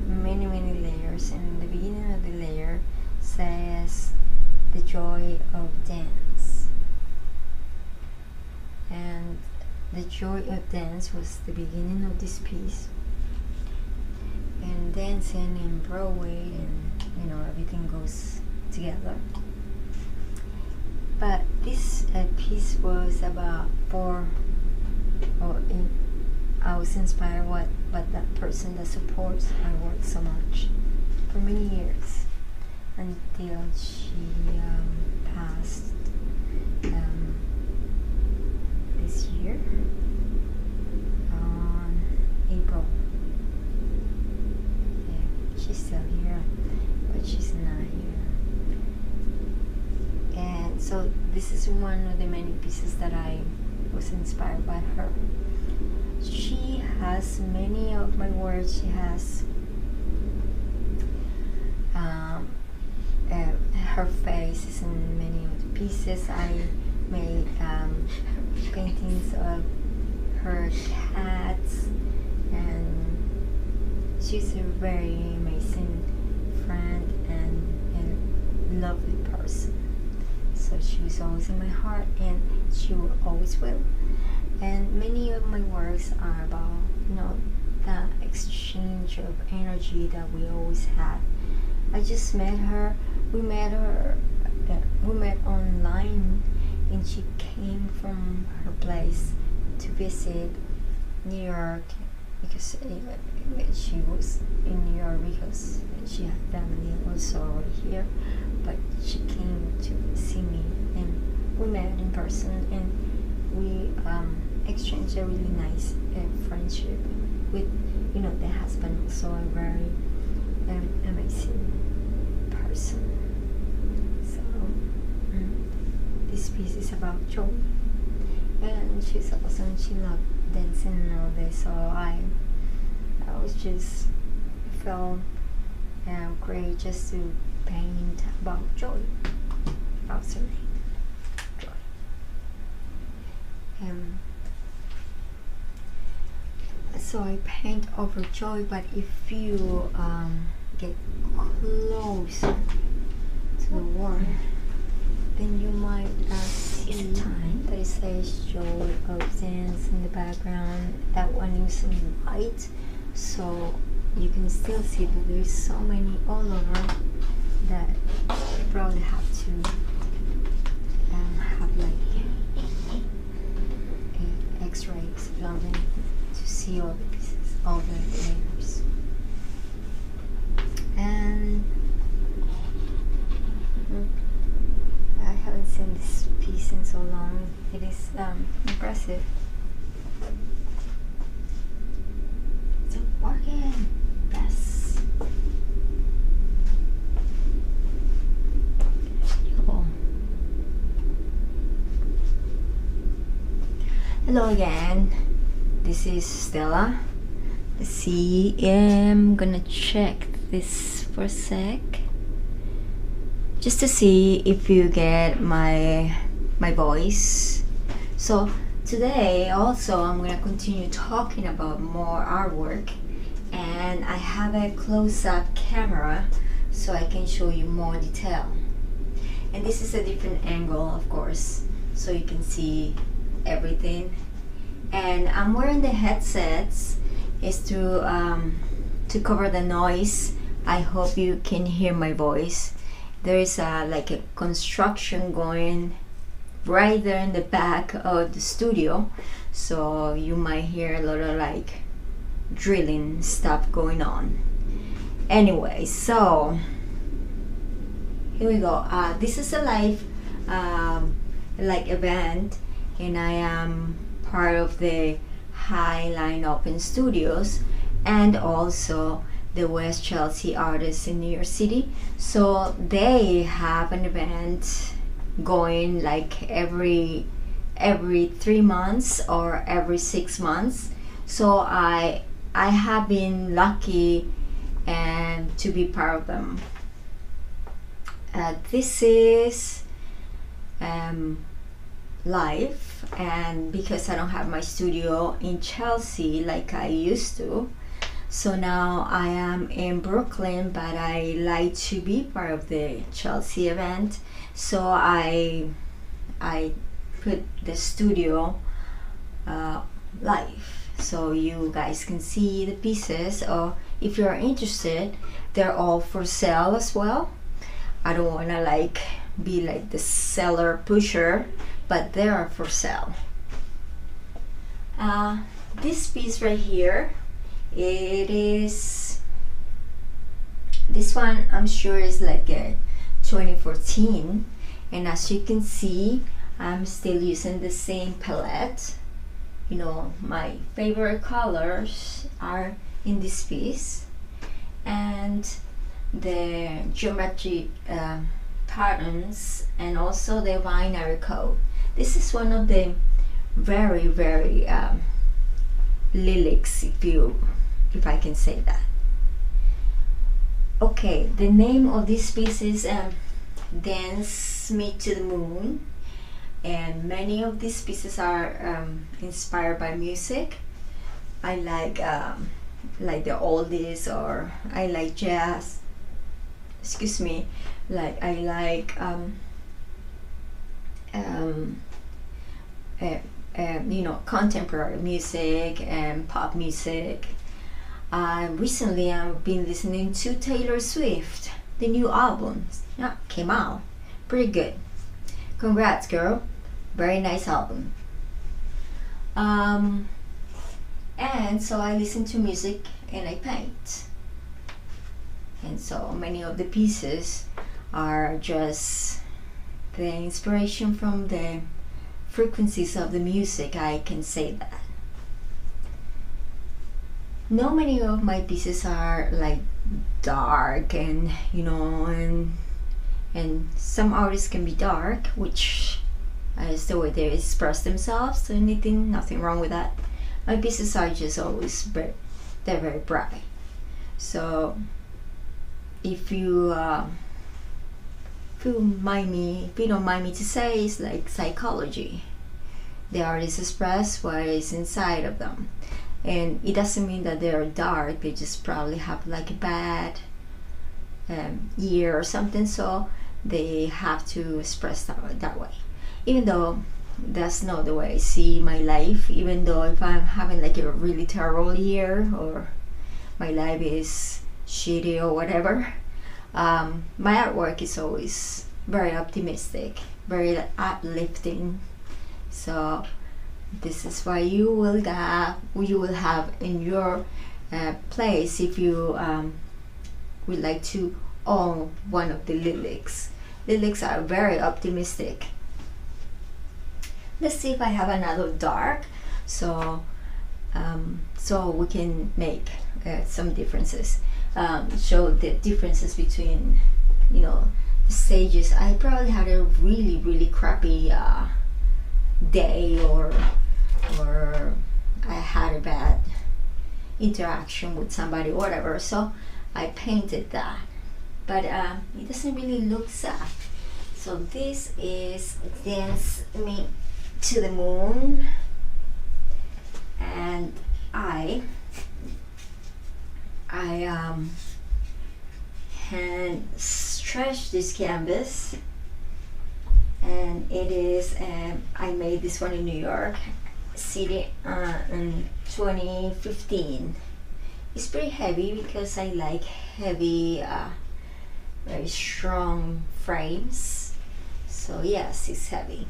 many layers, and the beginning of the layer says the joy of dance, and the joy of dance was the beginning of this piece, and dancing in Broadway, and everything goes together. But this piece was about I was inspired by that person that supports my work so much for many years, until she passed this year on April. Yeah, she's still here, but she's not here. And so this is one of the many pieces that I was inspired by her. She has many of my works. She has her face is in many of the pieces. I made paintings of her cats, and she's a very amazing friend and lovely person. So she was always in my heart, and she will always will. And many of my works are about that exchange of energy that we always had. I just met her. We met online, and she came from her place to visit New York, because she was in New York because she had family also over here. But she came to see me, and we met in person, and we exchanged a really nice friendship with the husband, also a very amazing person. So this piece is about joy, and she's awesome. She loved dancing and all this, so I was just felt great just to paint about joy, about joy. So I paint over joy, but if you get close to the word, then you might see that it says joy of dance in the background. That one is in white, so you can still see that there's so many all over that you probably have to have like x-rays or something to see all the pieces, all the layers. And I haven't seen this piece in so long. It is impressive. It's working. Yes. Oh. Hello again. This is Stella. Let's see. I'm gonna check this for a sec, just to see if you get my voice. So today also I'm gonna continue talking about more artwork, and I have a close-up camera so I can show you more detail. And this is a different angle, of course, so you can see everything. And I'm wearing the headsets is to cover the noise. I hope you can hear my voice. There is like a construction going right there in the back of the studio, so you might hear a lot of like drilling stuff going on. Anyway, so here we go. This is a live like event, and I am part of the Highline Open Studios and also the West Chelsea Artists in New York City. So they have an event going like every 3 months or every 6 months. So I have been lucky and to be part of them. This is live, and because I don't have my studio in Chelsea like I used to, so now I am in Brooklyn, but I like to be part of the Chelsea event, so I put the studio live so you guys can see the pieces, or if you're interested, they're all for sale as well. I don't want to like be like the seller pusher, but they are for sale. This piece right here, it is, this one I'm sure is like a 2014, and as you can see, I'm still using the same palette. You know, my favorite colors are in this piece, and the geometric patterns, and also the binary code. This is one of the very Lilligs, if I can say that. Okay, the name of this piece is Dance Me to the Moon, and many of these pieces are inspired by music. I like the oldies, or I like jazz. Excuse me, like I like you know, contemporary music and pop music. Recently I've been listening to Taylor Swift. The new album came out. Pretty good. Congrats, girl. Very nice album. And so I listen to music and I paint. And so many of the pieces are just the inspiration from the frequencies of the music, I can say that. Not many of my pieces are like dark, and you know, and some artists can be dark, which is the way they express themselves, so nothing wrong with that. My pieces are just always they're very bright. So if you don't mind me to say, it's like psychology. The artists express what is inside of them, and it doesn't mean that they're dark. They just probably have like a bad year or something, so they have to express that way. Even though that's not the way I see my life, even though if I'm having like a really terrible year, or my life is shitty or whatever, my artwork is always very optimistic, very uplifting. So this is why you will have in your place, if you would like to own one of the Lilligs. Lilligs are very optimistic. Let's see if I have another dark, so we can make some differences. Show the differences between, you know, the stages. I probably had a really crappy day, or I had a bad interaction with somebody, whatever, so I painted that, but it doesn't really look sad. So this is Dance Me to the Moon, and I hand stretch this canvas and it is I made this one in New York City in 2015. It's pretty heavy because I like heavy, very strong frames. So yes, it's heavy.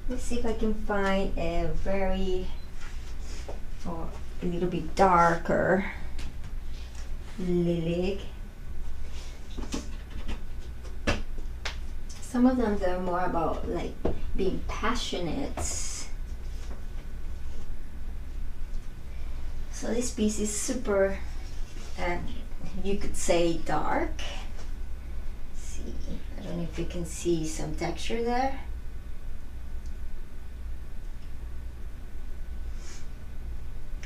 Let's see if I can find a very, or a little bit darker Lillig. Some of them they're more about like being passionate. So this piece is super, you could say dark. Let's see, I don't know if you can see some texture there.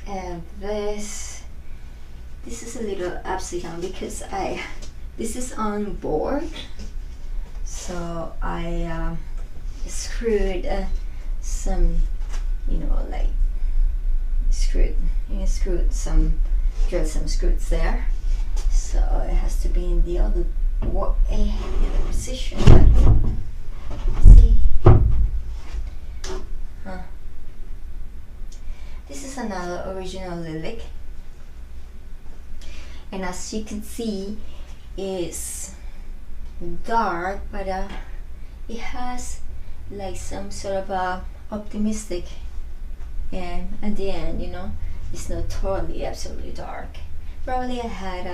And this is a little upside down because this is on board. So I screwed some, like drilled some screws there. So it has to be in the other position. See? This is another original Lillig, and as you can see, it's dark, but it has like some sort of a optimistic, and at the end, it's not totally absolutely dark. Probably I had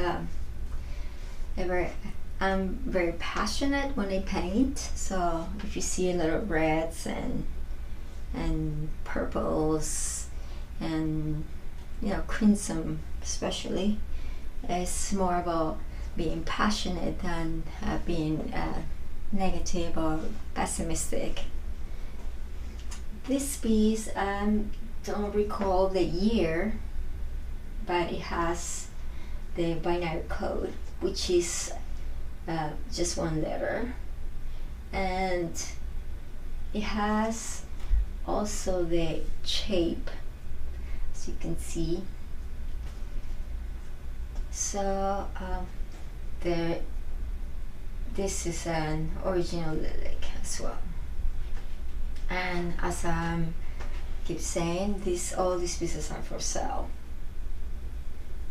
I'm very passionate when I paint, so if you see a lot of reds and purples and crimson especially, it's more about being passionate than being negative or pessimistic. This piece, don't recall the year, but it has the binary code, which is just one letter, and it has also the shape, as you can see. So this is an original Lillig as well, and as I keep saying, all these pieces are for sale.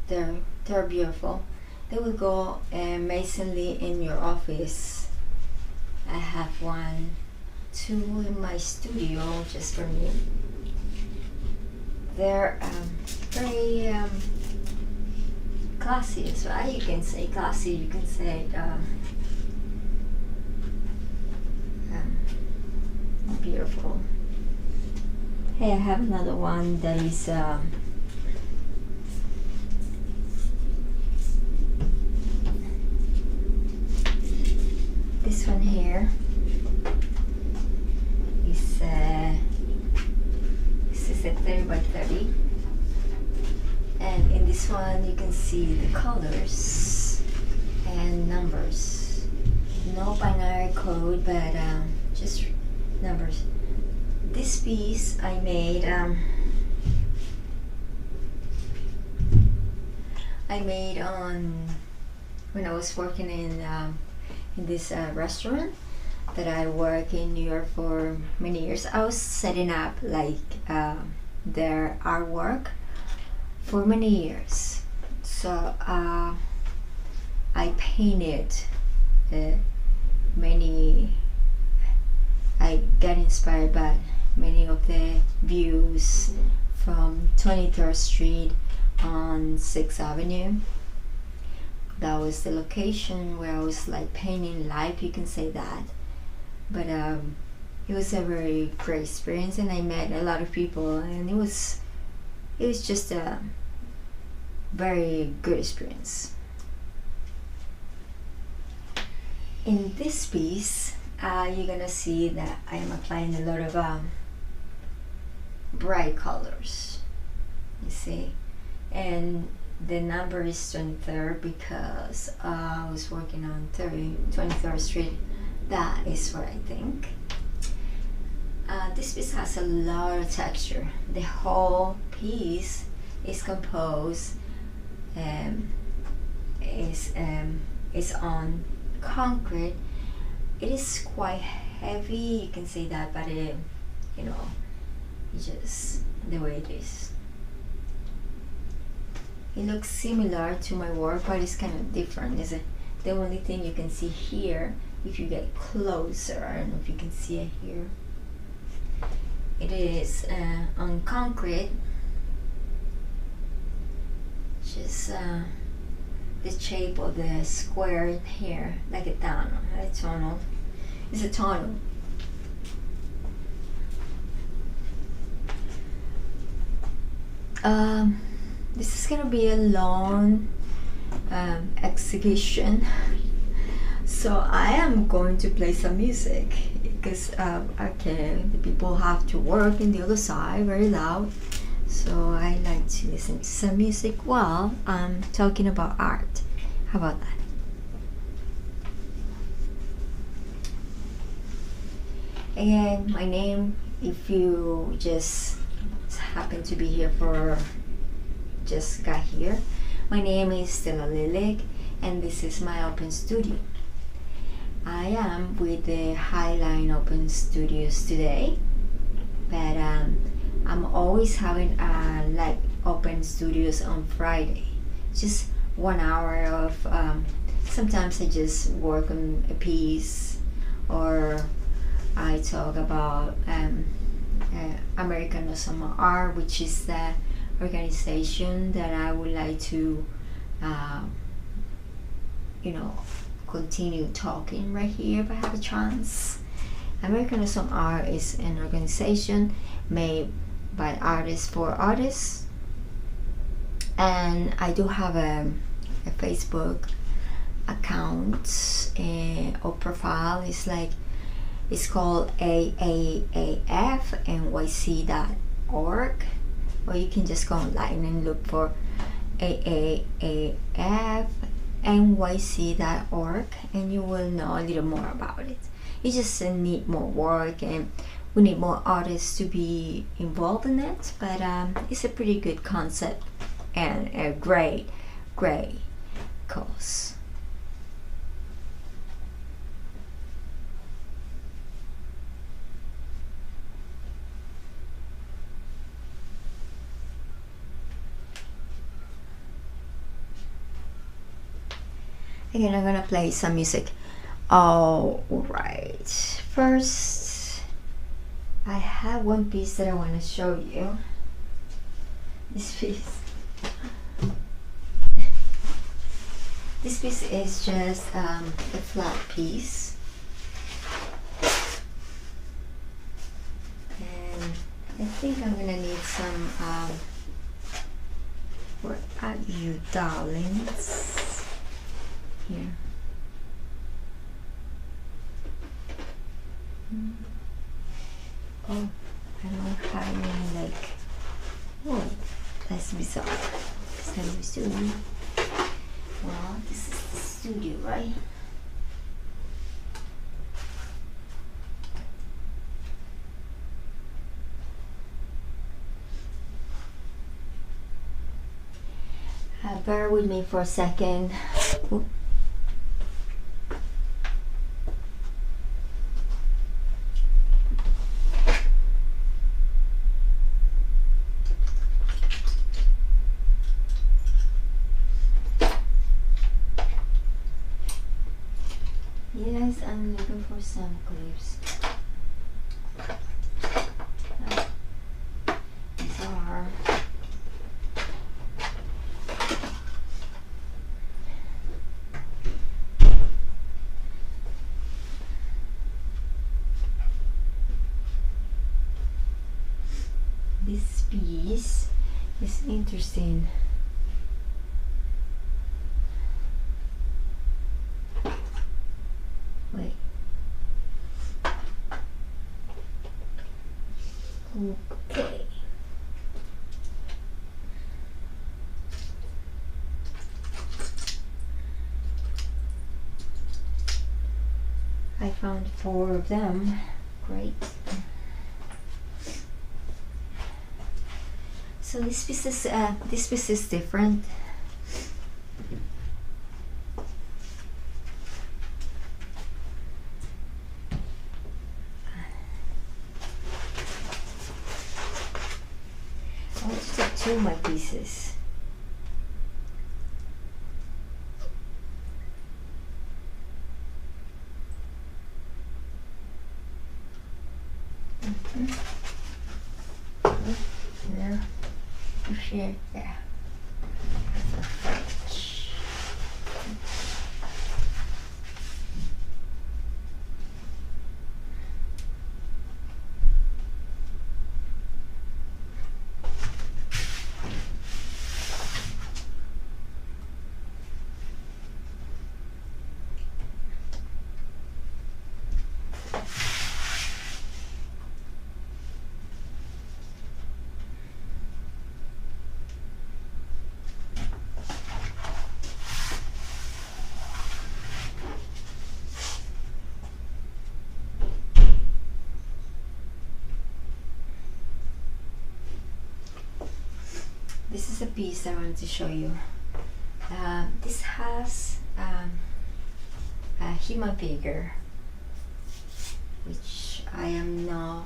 They're beautiful. They will go amazingly in your office. I have two in my studio just for me. They're very classy as well. You can say classy, you can say beautiful. Hey, I have another one that is this one here is this is a 30 by 30, and in this one you can see the colors and numbers. No binary code, but just numbers. This piece I made when I was working in this restaurant that I work in New York for many years. I was setting up like their artwork for many years. So I painted I got inspired by many of the views from 23rd Street on 6th Avenue. That was the location where I was like painting live, you can say that. But it was a very great experience, and I met a lot of people, and it was just a very good experience. In this piece, you're gonna see that I am applying a lot of bright colors, you see, and the number is 23rd because I was working on 23rd Street. That is where I think. This piece has a lot of texture. The whole piece is composed is on concrete. It is quite heavy, you can say that, but you know, it's just the way it is. It looks similar to my work, but it's kind of different, isn't it? The only thing you can see here, if you get closer, I don't know if you can see it here, it is on concrete, just the shape of the square here, like a tunnel. It's a tunnel. This is gonna be a long exhibition, so I am going to play some music because the people have to work in the other side very loud, so I like to listen to some music while I'm talking about art. How about that? Again, my name, if you just happen to be here just got here, my name is Stella Lillig, and this is my open studio. I am with the Highline Open Studios today, but I'm always having like open studios on Friday, just 1 hour of sometimes I just work on a piece, or I talk about American Awesome Art, which is the organization that I would like to continue talking right here if I have a chance. American Awesome Art is an organization made by artists for artists, and I do have a Facebook account or profile. It's called AAAFNYC.org, or you can just go online and look for AAAFNYC.org, and you will know a little more about it. You just need more work, and we need more artists to be involved in it, but it's a pretty good concept and a great cause. Again, I'm gonna play some music. All right. First, I have one piece that I want to show you. This piece. This piece is just a flat piece, and I think I'm gonna need some. Where are you, darlings? Here. Oh, I don't have any oh, that's bizarre. It's not a studio. Well, this is the studio, right? Bear with me for a second. Ooh. Yes, I'm looking for some clips. These are this piece is interesting. Wait. Okay. I found 4 of them. Great. So this piece is different. to my pieces. There, you see it there. This is a piece I want to show you. This has a human figure, which I am not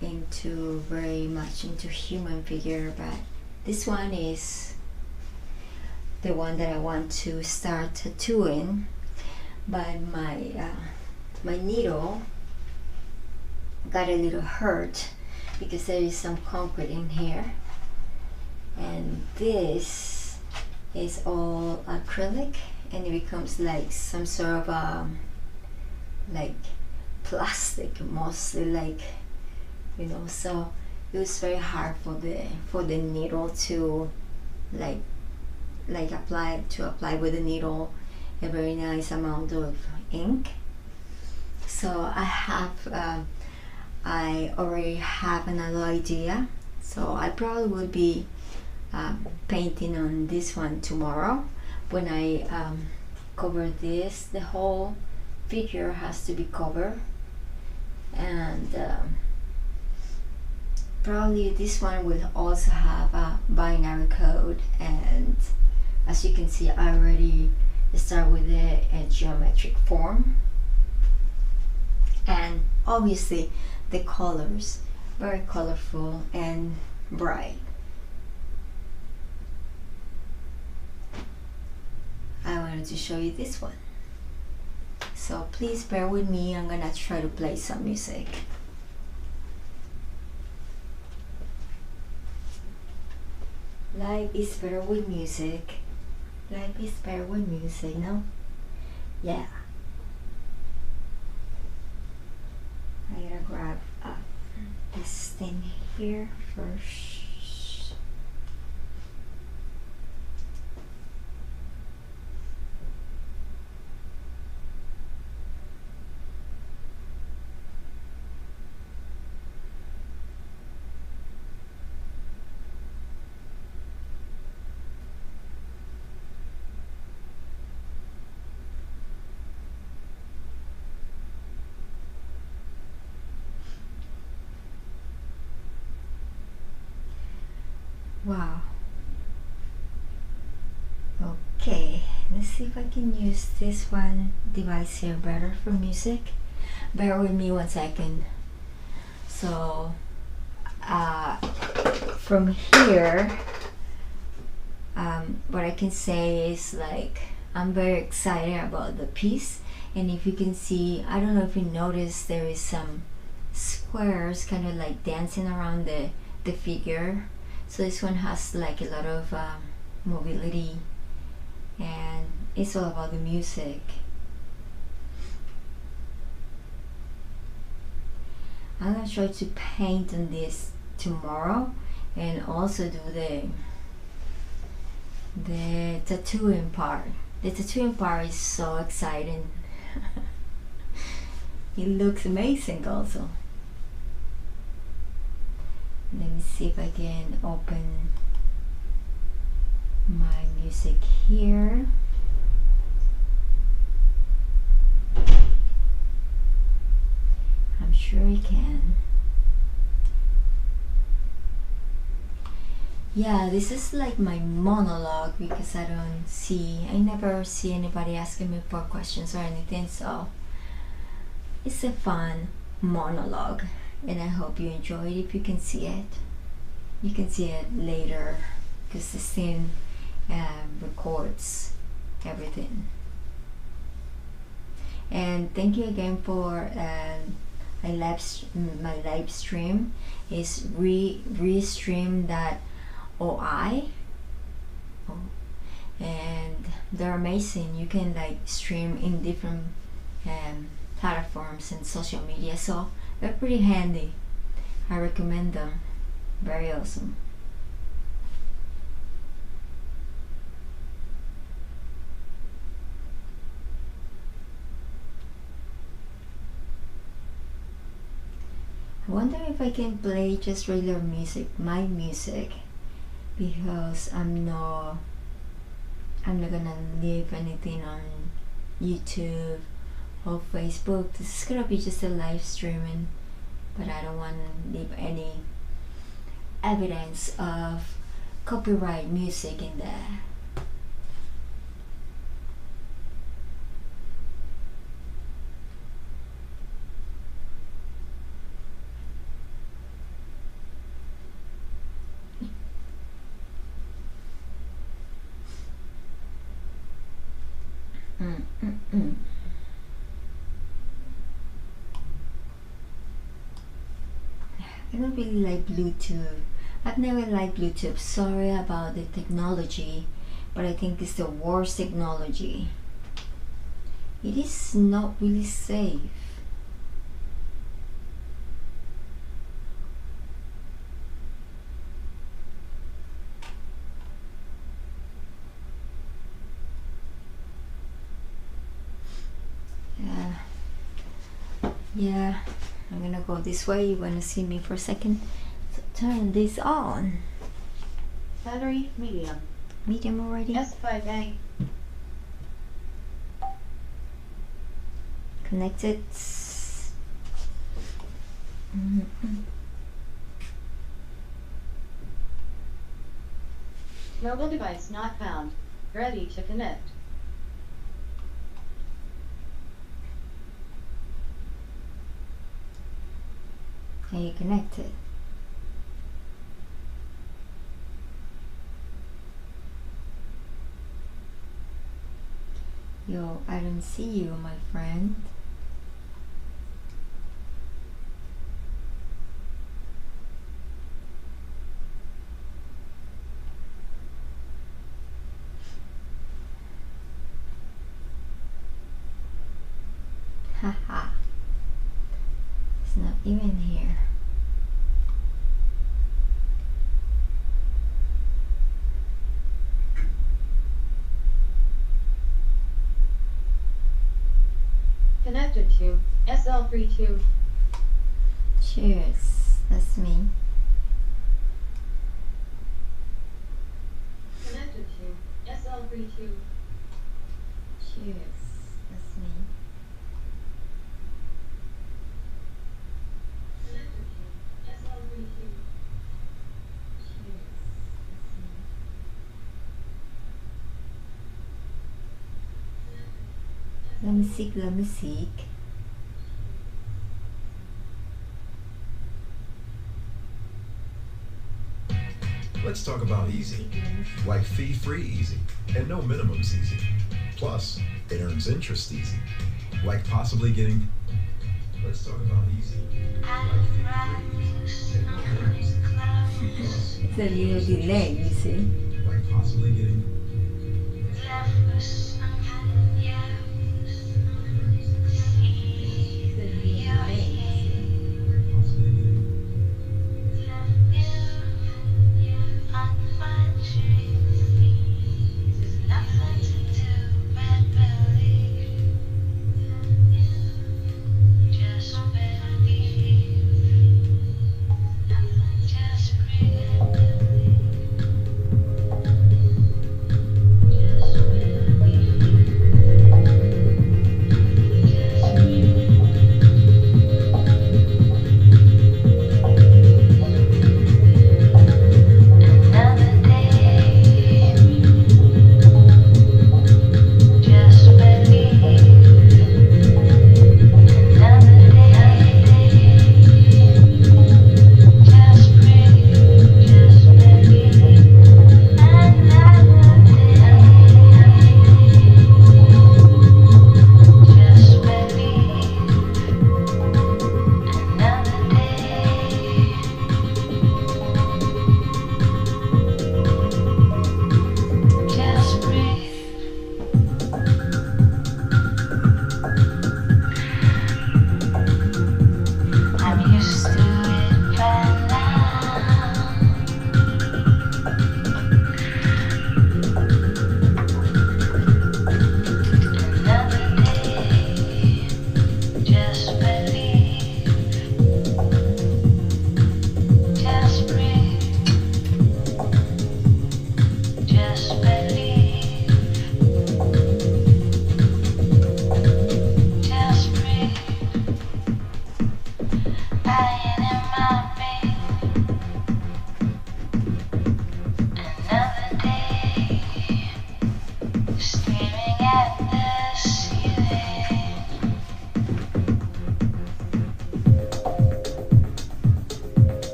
very much into human figure, but this one is the one that I want to start tattooing. But my needle got a little hurt because there is some concrete in here. And this is all acrylic, and it becomes like some sort of like plastic, mostly, like, you know. So it was very hard for the needle to like apply with the needle a very nice amount of ink. So I already have another idea. So I probably will be painting on this one tomorrow. When I cover this, the whole figure has to be covered, and probably this one will also have a binary code. And as you can see, I already start with a geometric form, and obviously the colors very colorful and bright. I wanted to show you this one, so please bear with me. I'm gonna try to play some music. Life is better with music. Life is better with music, no? Yeah. I gotta grab this thing here first. Wow. Okay, let's see if I can use this one device here better for music. Bear with me 1 second. So from here, what I can say is, like, I'm very excited about the piece. And if you can see, I don't know if you noticed, there is some squares kind of like dancing around the figure. So this one has like a lot of mobility, and it's all about the music. I'm gonna try to paint on this tomorrow, and also do the tattooing part. The tattooing part is so exciting. It looks amazing also. Let me see if I can open my music here. I'm sure I can. Yeah, this is like my monologue, because I never see anybody asking me for questions or anything, so it's a fun monologue. And I hope you enjoy it if you can see it. You can see it later because the scene records everything. And thank you again for my live stream is restream.oi. Oh, and they're amazing. You can like stream in different platforms and social media, so they're pretty handy. I recommend them. Very awesome. I wonder if I can play just regular music, my music, because I'm not gonna leave anything on YouTube or Facebook. This is gonna be just a live streaming, but I don't want to leave any evidence of copyright music in there. I don't really like Bluetooth. I've never liked Bluetooth. Sorry about the technology, but I think it's the worst technology. It is not really safe. Yeah, I'm gonna go this way. You wanna see me for a second? So turn this on. Battery medium. Medium already? S5A. Connected. Mobile device not found. Ready to connect. Are you connected? Yo, I don't see you, my friend. Haha. It's not even here. Connected to SL32. Cheers. That's me. Connected to SL32. Cheers. That's me. Connected to SL32. Cheers. That's me. La musique. Let's talk about easy. Like fee-free easy and no minimums easy. Plus, it earns interest easy. Like possibly getting. Let's talk about easy. Like fee-free and no minimums easy. It's a little delay, you see. Like possibly getting.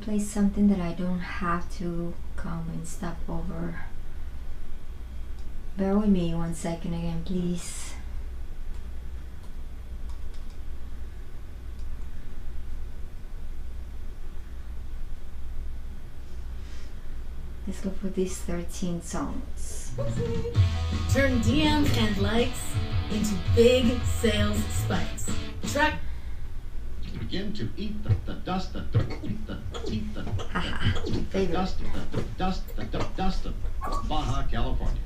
play something that I don't have to come and stop over. Bear with me 1 second again, please. Let's go for these 13 songs. Turn DMs and likes into big sales spikes. Track. Begin to eat the dust, the Haha, favorite. dust of Baja California.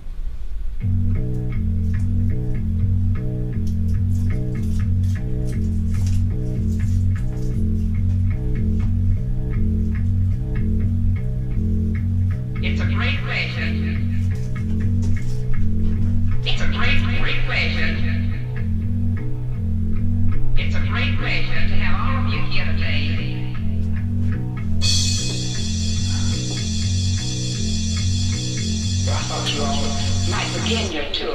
It's a great question. It's a great question. It's a great pleasure to have all of you here today. Might begin your tour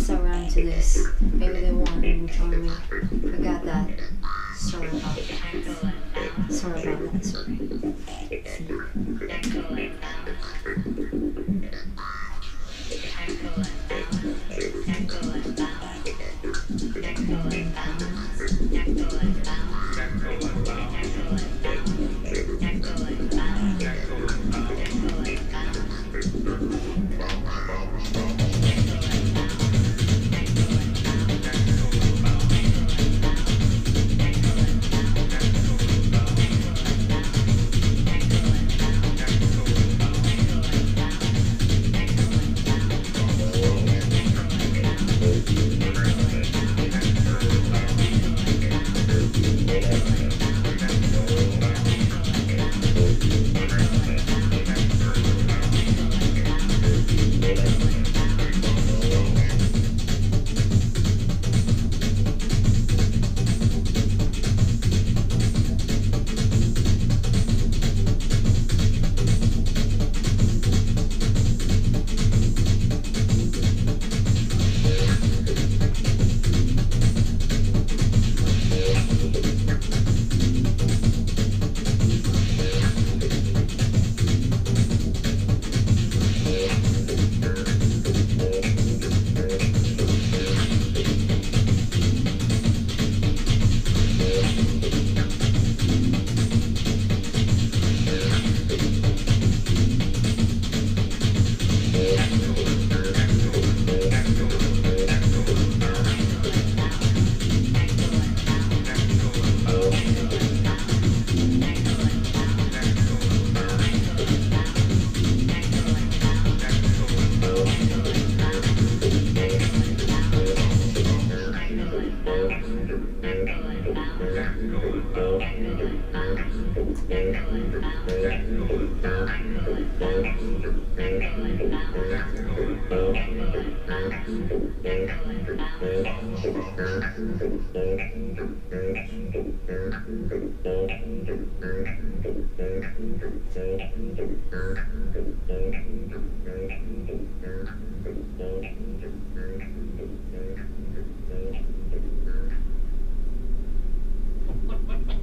was around to this. Maybe the one who told me. Forgot that. Sorry about that. Sorry about that. Sorry.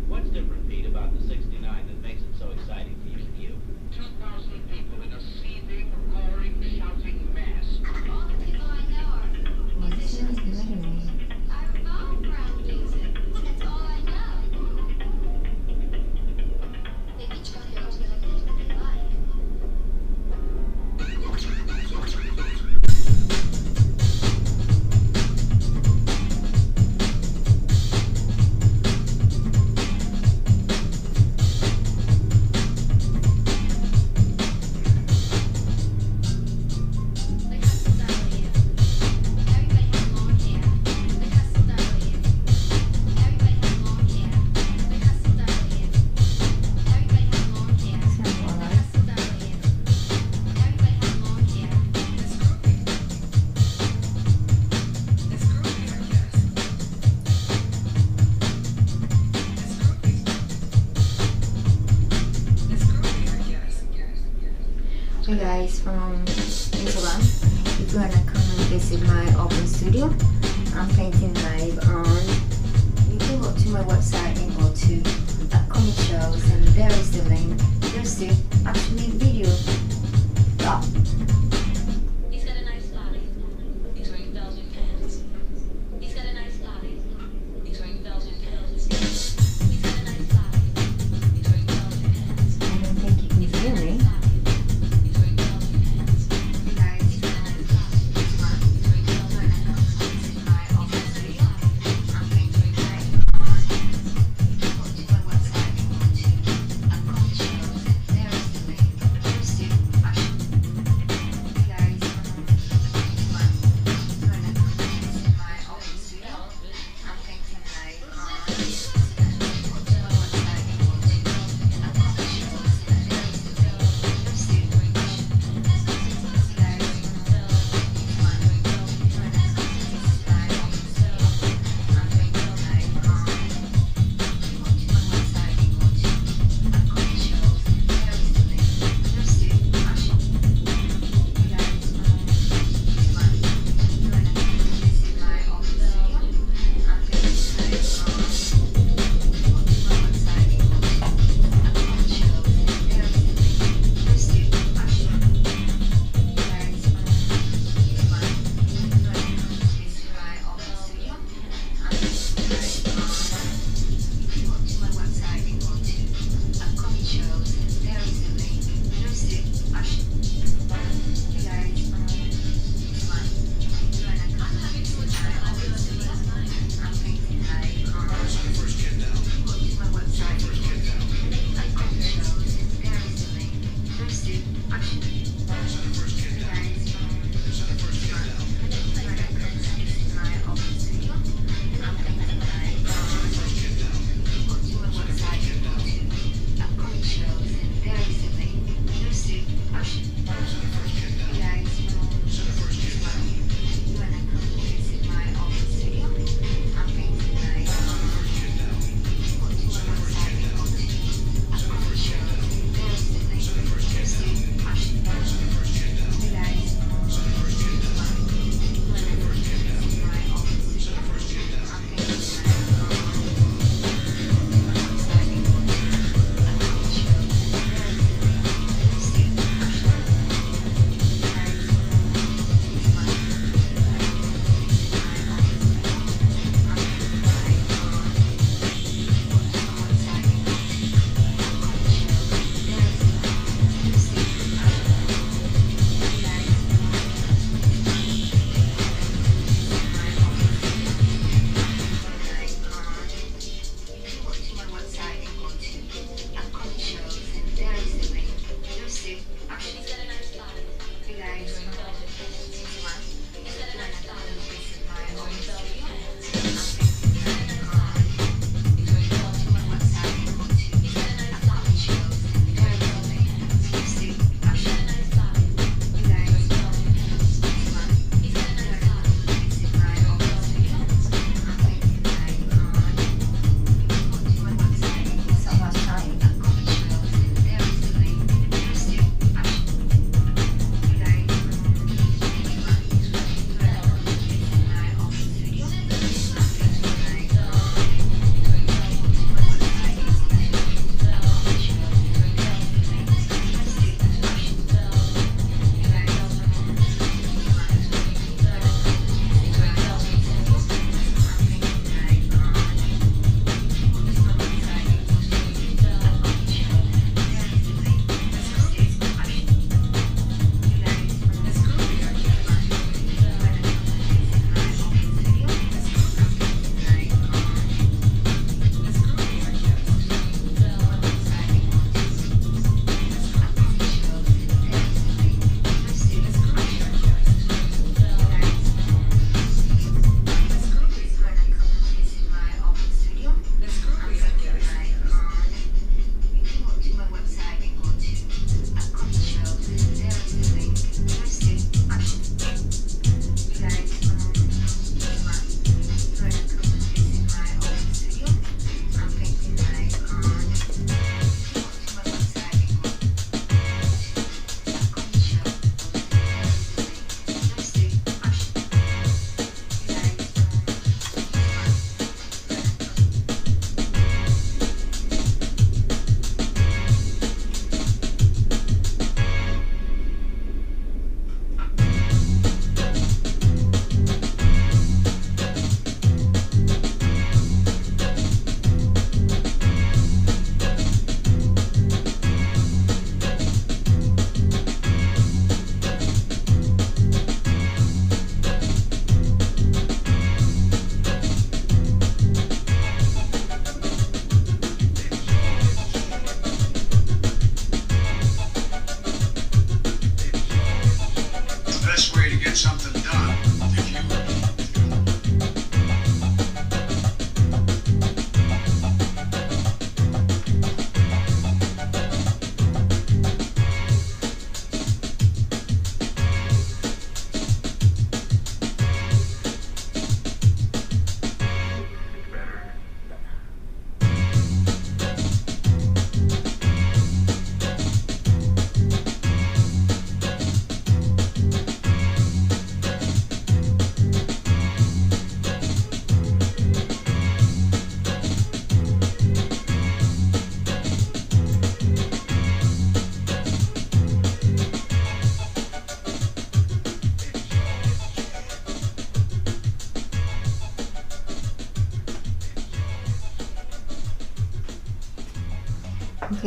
What's different, Pete, about the 69 that makes it so exciting for you? 2,000 people in a seething, roaring, shouting mass. All the people I know are musicians. I revolve around music. That's all I know. They each got their own little thing they like. They hustled early. Everybody had long hair. They hustled early. Everybody had long hair. They hustled early. Everybody had long hair. They hustled early. Everybody had long hair. It's groovy. It's groovy, I guess. It's groovy, I guess. Hey guys from Instagram, if you wanna come and visit my open studio, I'm painting live on. You can go to my website and go to upcoming shows, and there is the link. There's the actually video. Oh, He's got a nice body. He's wearing bells and pants. He's got a nice body. He's wearing bells and pants. He's got a nice body. He's wearing bells and pants. I don't think you can hear me. He's wearing bells and pants. Guys, He's got a nice body. He's wearing bells and pants. my open studio. I'm painting live on. Go to my website and go to upcoming shows, and there is the link.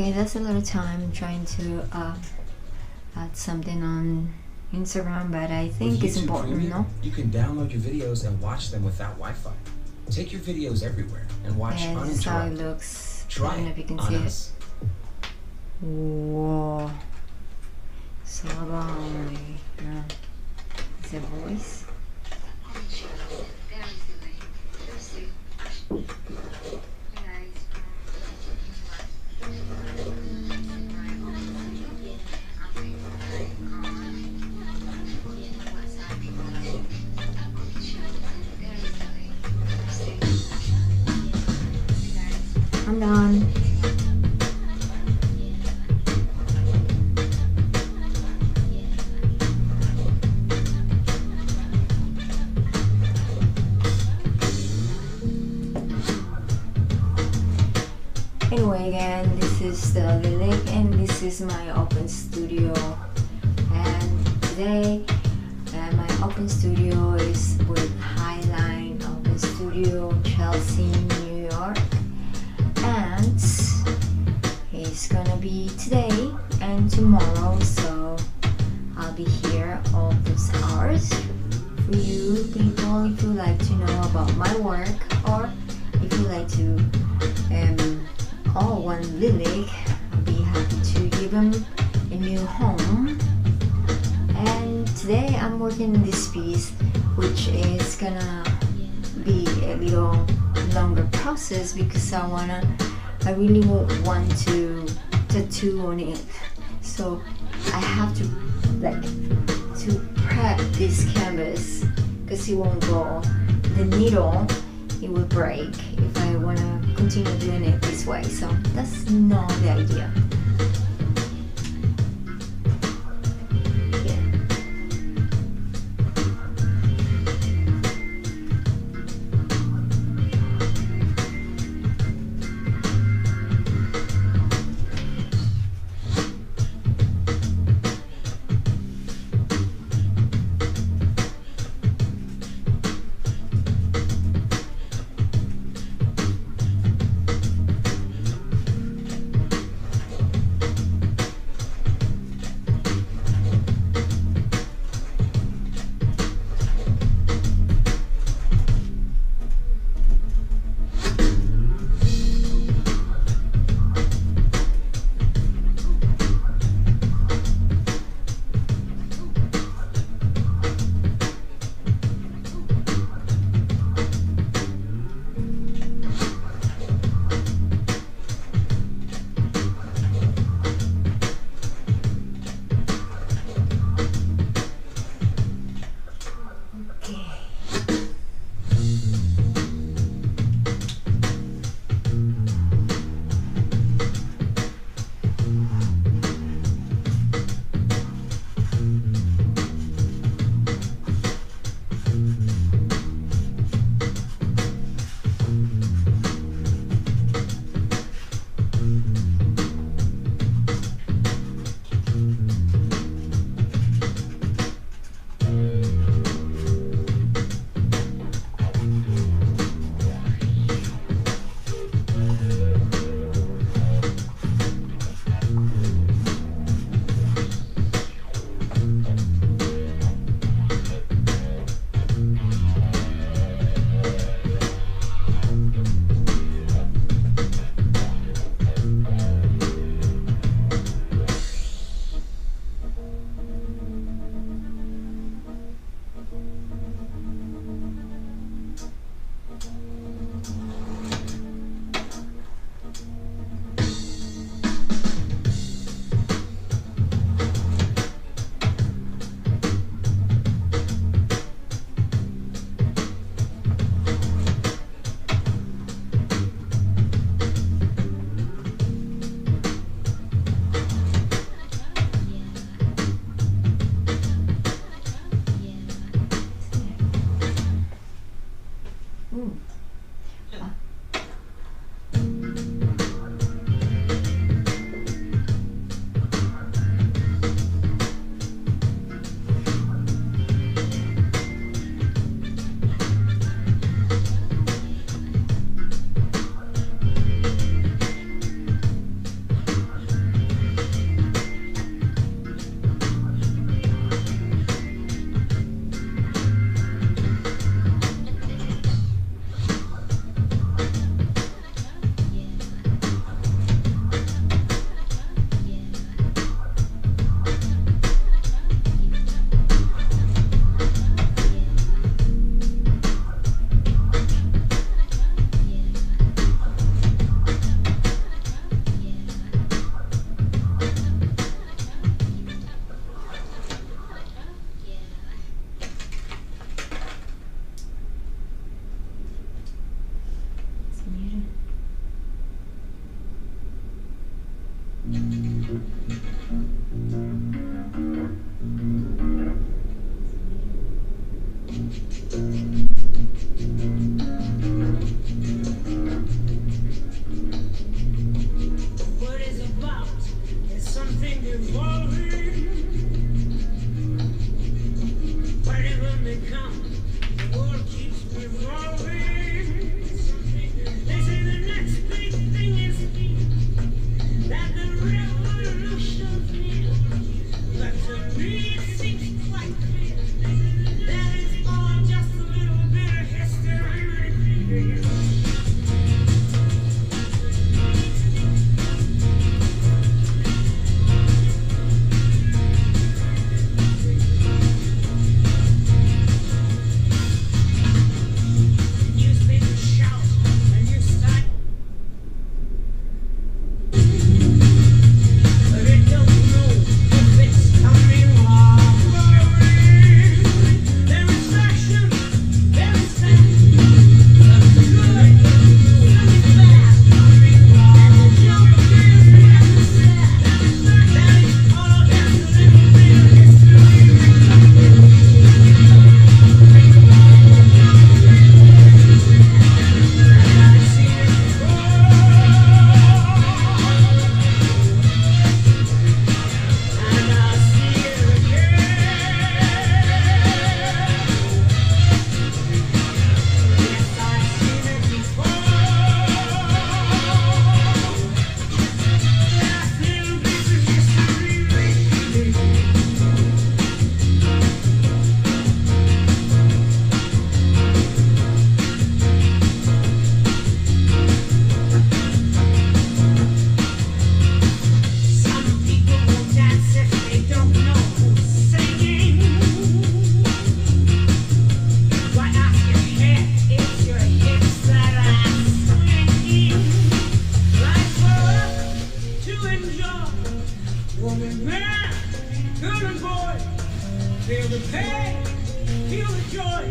Okay, that's a little time trying to add something on Instagram, but I think it's YouTube important, Premium, no? You can download your videos and watch them without Wi-Fi. Take your videos everywhere and watch Yeah, this is how it uninterrupted. looks. I Try don't know if you it can on see us. it. Whoa. It's all about my the voice. I'm done. Anyway, again, this is Stella Lillig and this is my open studio. And today, my open studio is with Highline Open Studio, Chelsea, New York. And it's gonna be today and tomorrow, so I'll be here all those hours for you people if you like to know about my work, or if you like to call one Lillig. I'll be happy to give them a new home. And today I'm working on this piece, which is gonna be a little longer process because I really want to tattoo on it, so I have to prep this canvas because it won't go. The needle, it will break if I want to continue doing it this way, so that's not the idea. Feel the pain, feel the joy,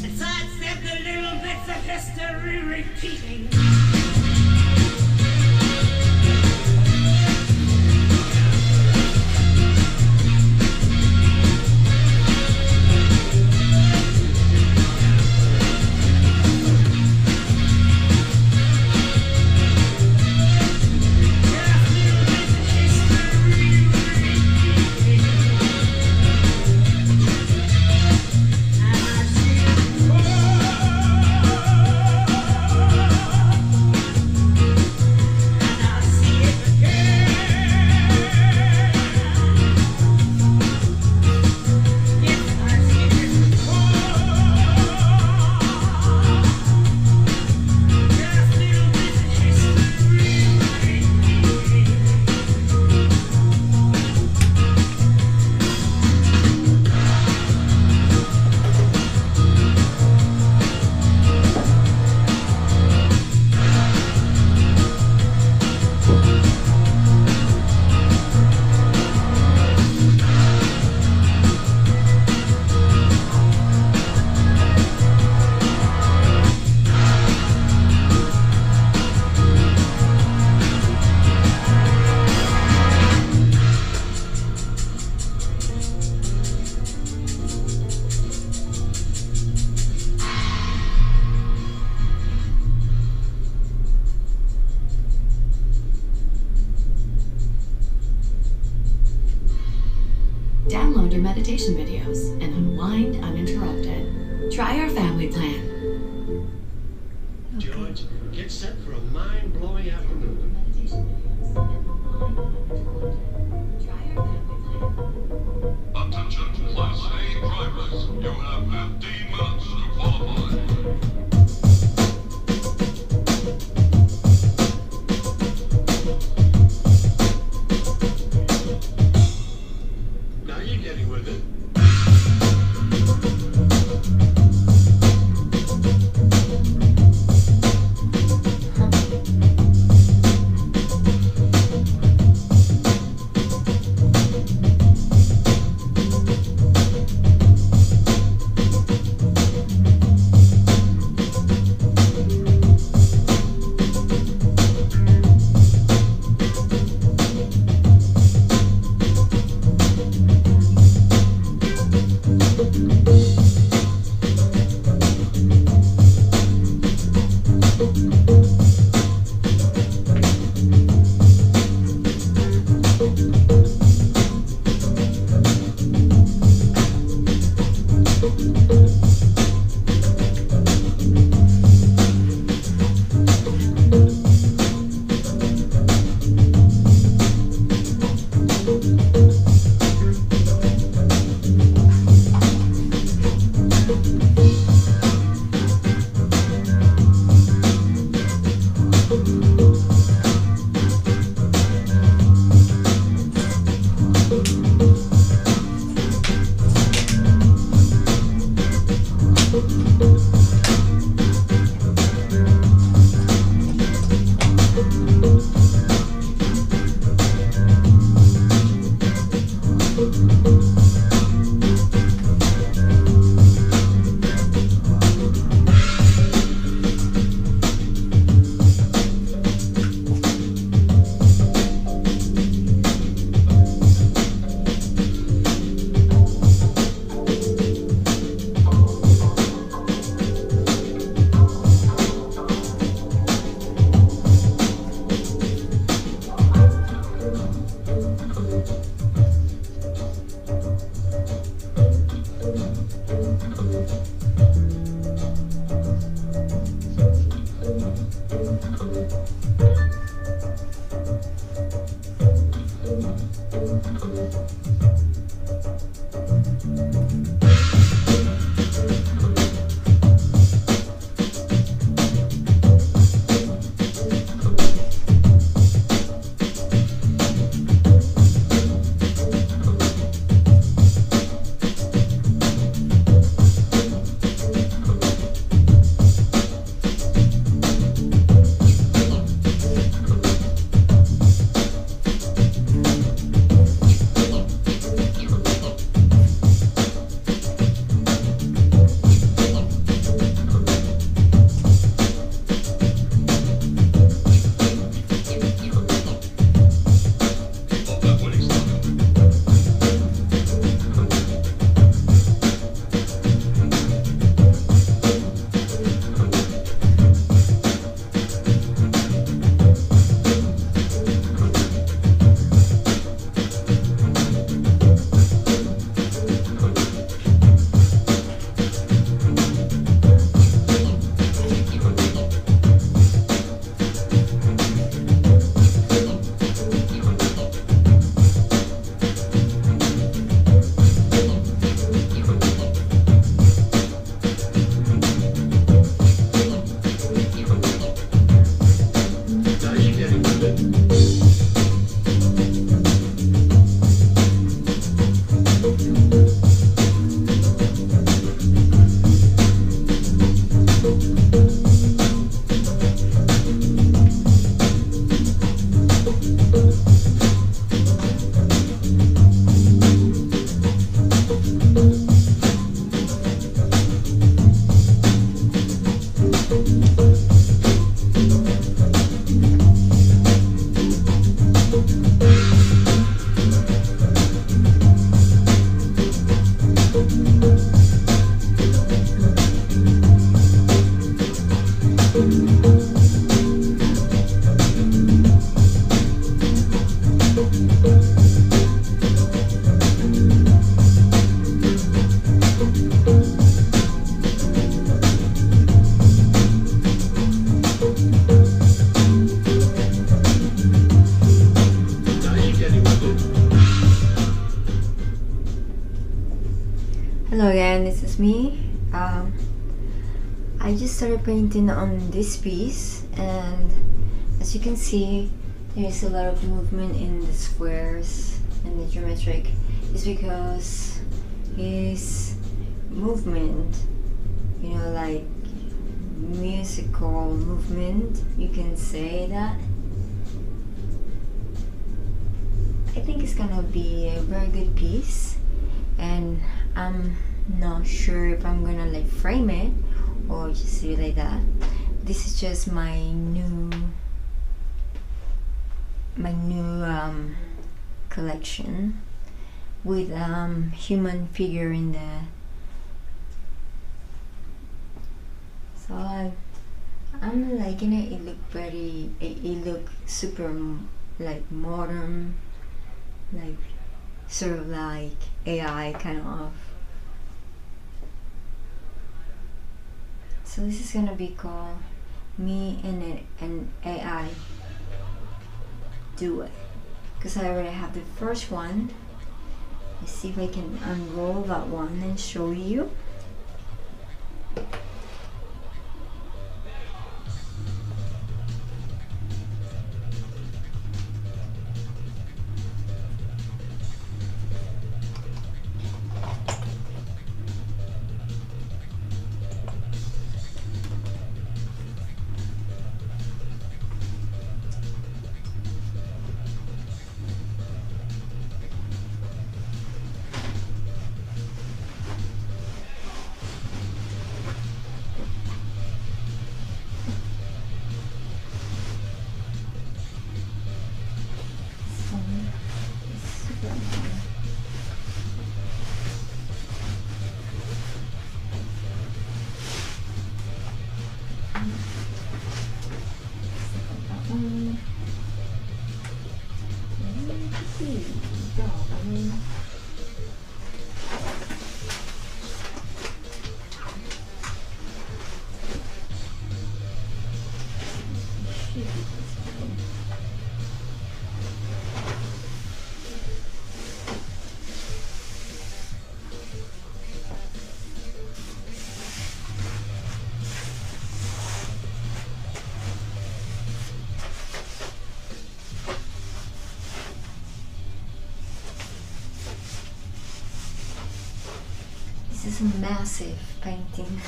and sidestep the little bits of history repeating. Download your meditation videos and unwind uninterrupted. Try our family plan. George, get set for a mind-blowing afternoon. Meditation videos and unwind uninterrupted. Try our family plan. Attention Class A drivers, you have 15 minutes to qualify. Now you're getting with it. Hello again, this is me. I just started painting on this piece, and as you can see, there's a lot of movement in the squares and the geometric. It's because his movement, you know, like musical movement, you can say that. I think it's gonna be a very good piece, and I'm not sure if I'm gonna like frame it or just leave it like that. This is just my new collection with human figure in there. So I'm liking it. It look super like modern, like sort of like AI kind of. So this is gonna be called Me and an AI Duet, because I already have the first one. Let's see if I can unroll that one and show you. This is a massive painting.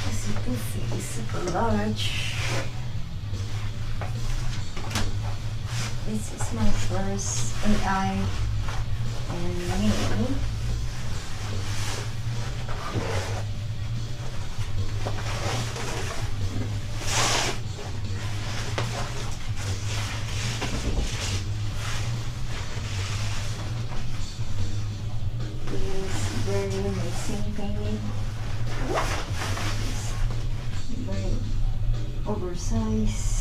As you can see, super large. This is my first AI and me. This very amazing painting. It's very oversized.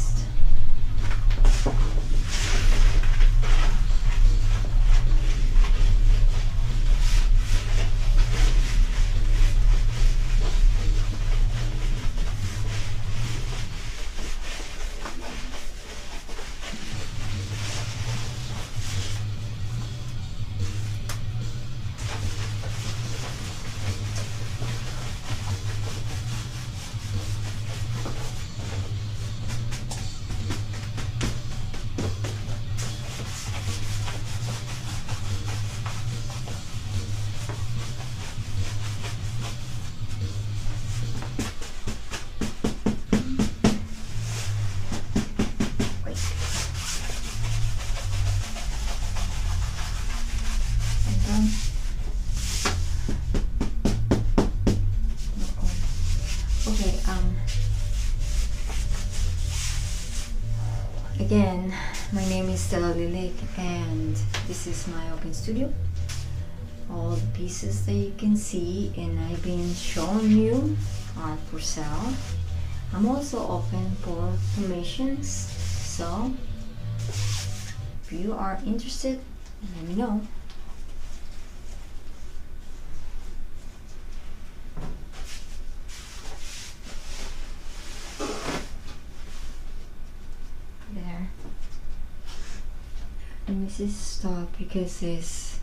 Okay, again, my name is Stella Lillig and this is my open studio. All the pieces that you can see and I've been showing you are for sale. I'm also open for commissions, so if you are interested, let me know. There. And this is stock because it's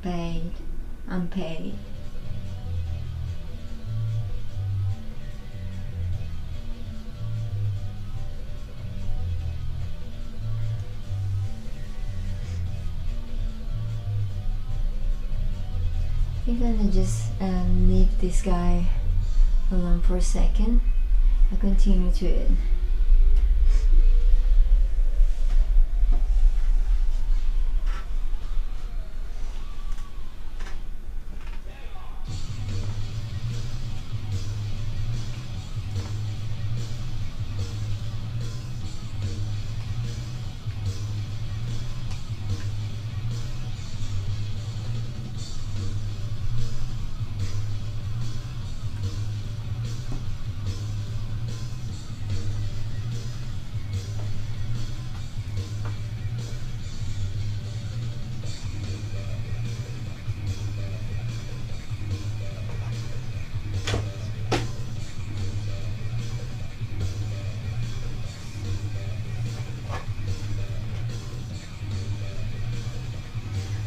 paid, unpaid. I'm gonna just leave this guy alone for a second. I'll continue to it.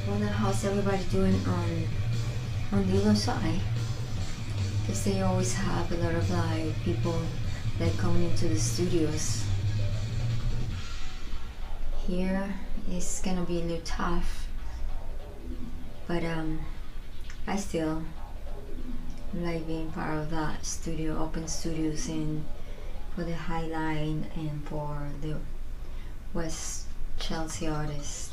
Wonder how's everybody doing on the other side, because they always have a lot of like people that coming into the studios. Here is gonna be a little tough, but I still like being part of that studio, open studios, and for the High Line and for the West Chelsea artists.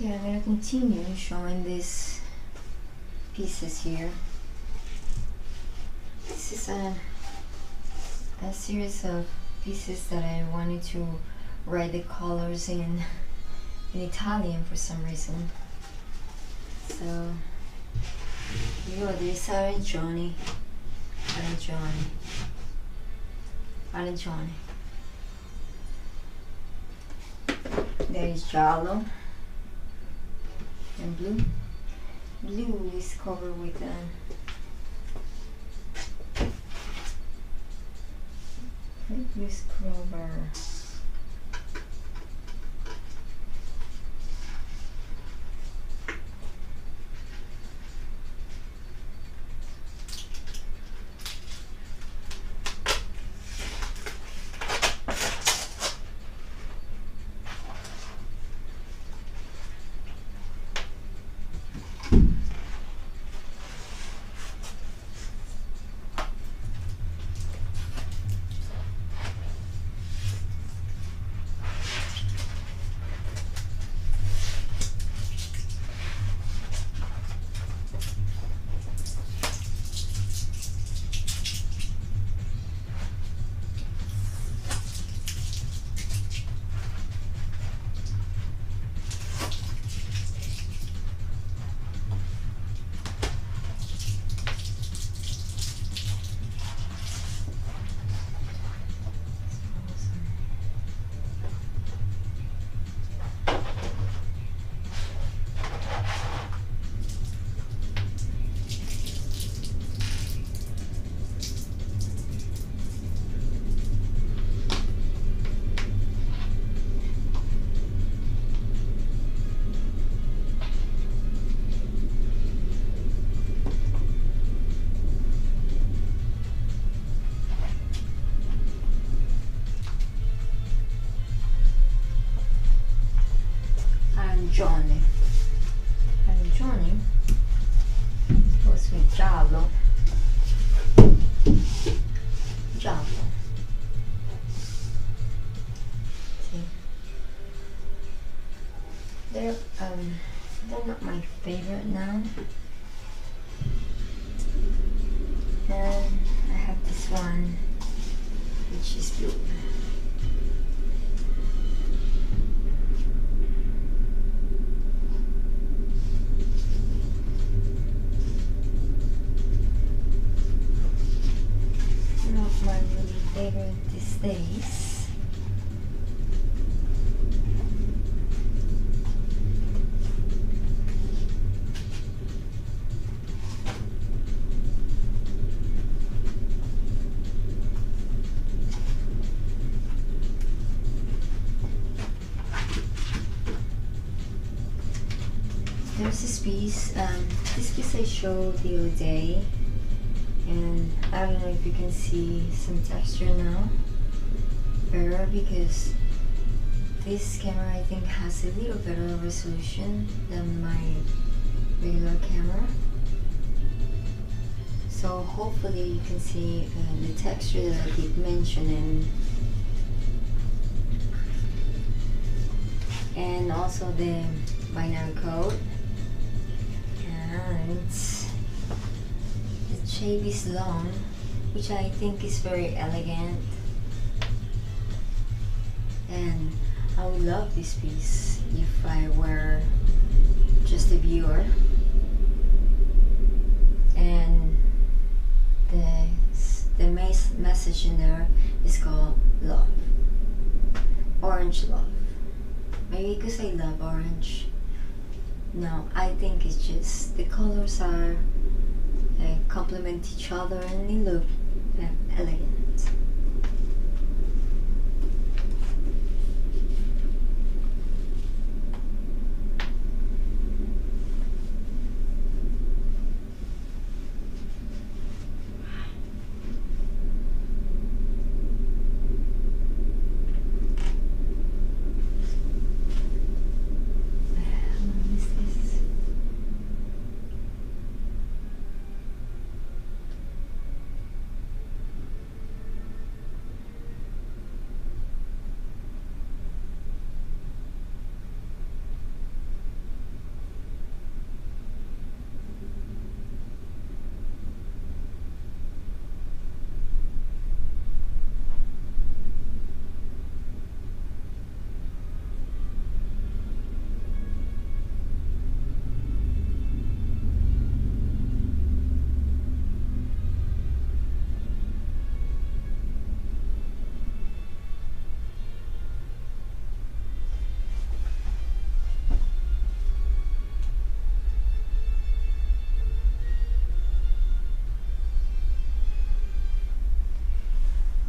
Okay, I'm gonna continue showing these pieces here. This is a series of pieces that I wanted to write the colors in Italian for some reason. So here you go, there's arancione, arancione, arancione. There is giallo and blue. Blue is covered with blue scrubber. Arancione goes with giallo. Giallo. See? They're not my favorite now. And I have this one which is blue. My really favorite these days. There's this piece I showed the other day. And I don't know if you can see some texture now better, because this camera I think has a little better resolution than my regular camera. So hopefully you can see the texture that I keep mentioning, and also the binary code, and shape is long, which I think is very elegant, and I would love this piece if I were just a viewer. And the message in there is called love, orange love. Maybe because I love orange. No, I think it's just the colors are complement each other and they look elegant.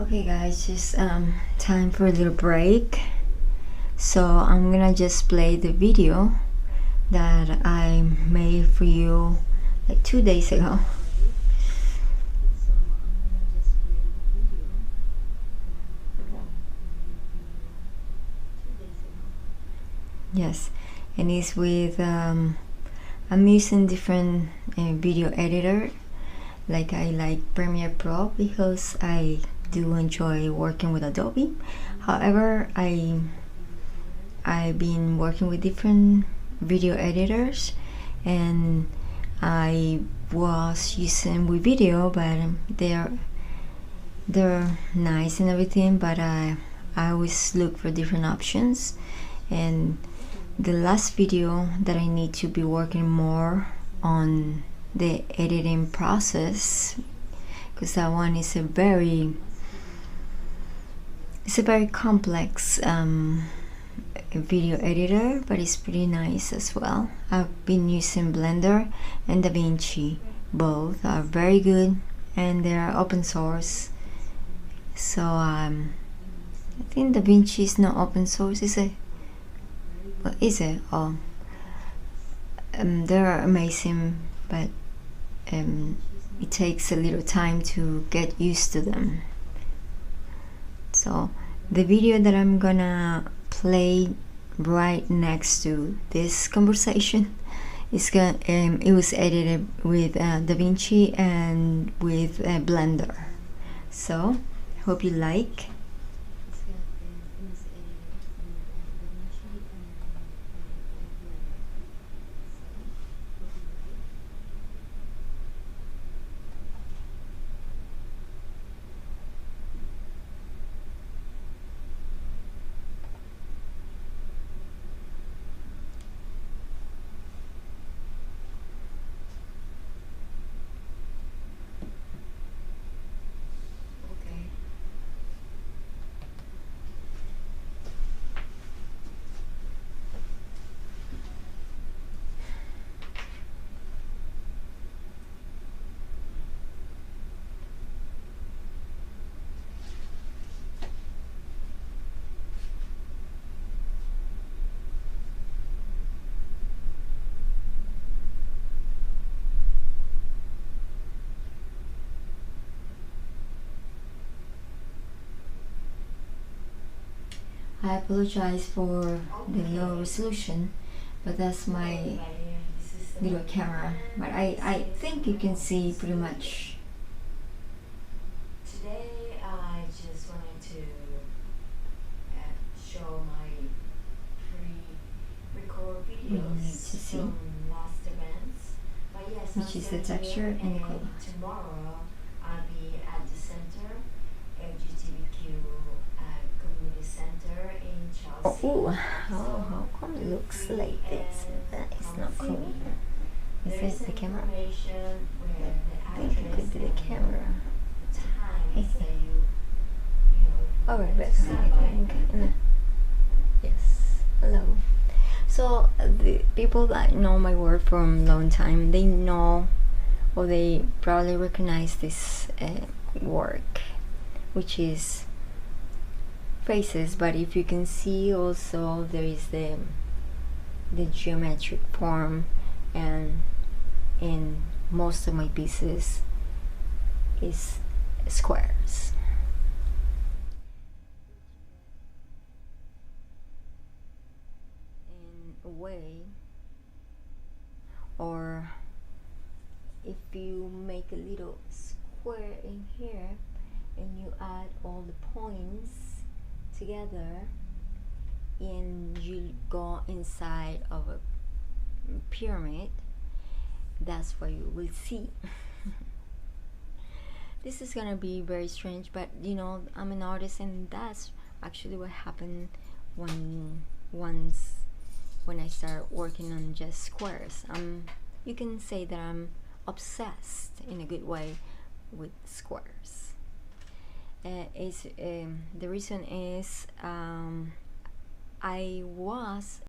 Okay guys, just time for a little break. So I'm gonna just play the video that I made for you like 2 days ago. Yes, and it's with I'm using different video editor. Like I like Premiere Pro because I do enjoy working with Adobe. However, I've been working with different video editors, and I was using WeVideo, but they're nice and everything, but I always look for different options. And the last video that I need to be working more on the editing process, because that one is a very complex video editor, but it's pretty nice as well. I've been using Blender and DaVinci. Both are very good and they are open source. So I think DaVinci is not open source, is it? What is it? Oh, they're amazing, but it takes a little time to get used to them. So the video that I'm gonna play right next to this conversation is it was edited with DaVinci and with Blender. So hope you like. I apologize for the low resolution, but that's my little camera. But I think you can see pretty much. Today I just wanted to show my pre-record videos from last events. But yes, which is the texture and the color. Tomorrow I'll be at the center, LGBTQ Community Center in Chelsea. Oh, how come it looks like this? That is not cool. Is it the camera? I think it could be the camera. Alright, but I think. Yes, hello. So the people that know my work from a long time, they know, or they probably recognize this work, which is faces. But if you can see also, there is the geometric form, and in most of my pieces is squares. In a way, or if you make a little square in here and you add all the points together and you go inside of a pyramid, that's what you will see. This is gonna be very strange, but you know, I'm an artist, and that's actually what happened when I start working on just squares. You can say that I'm obsessed in a good way with squares. The reason is I was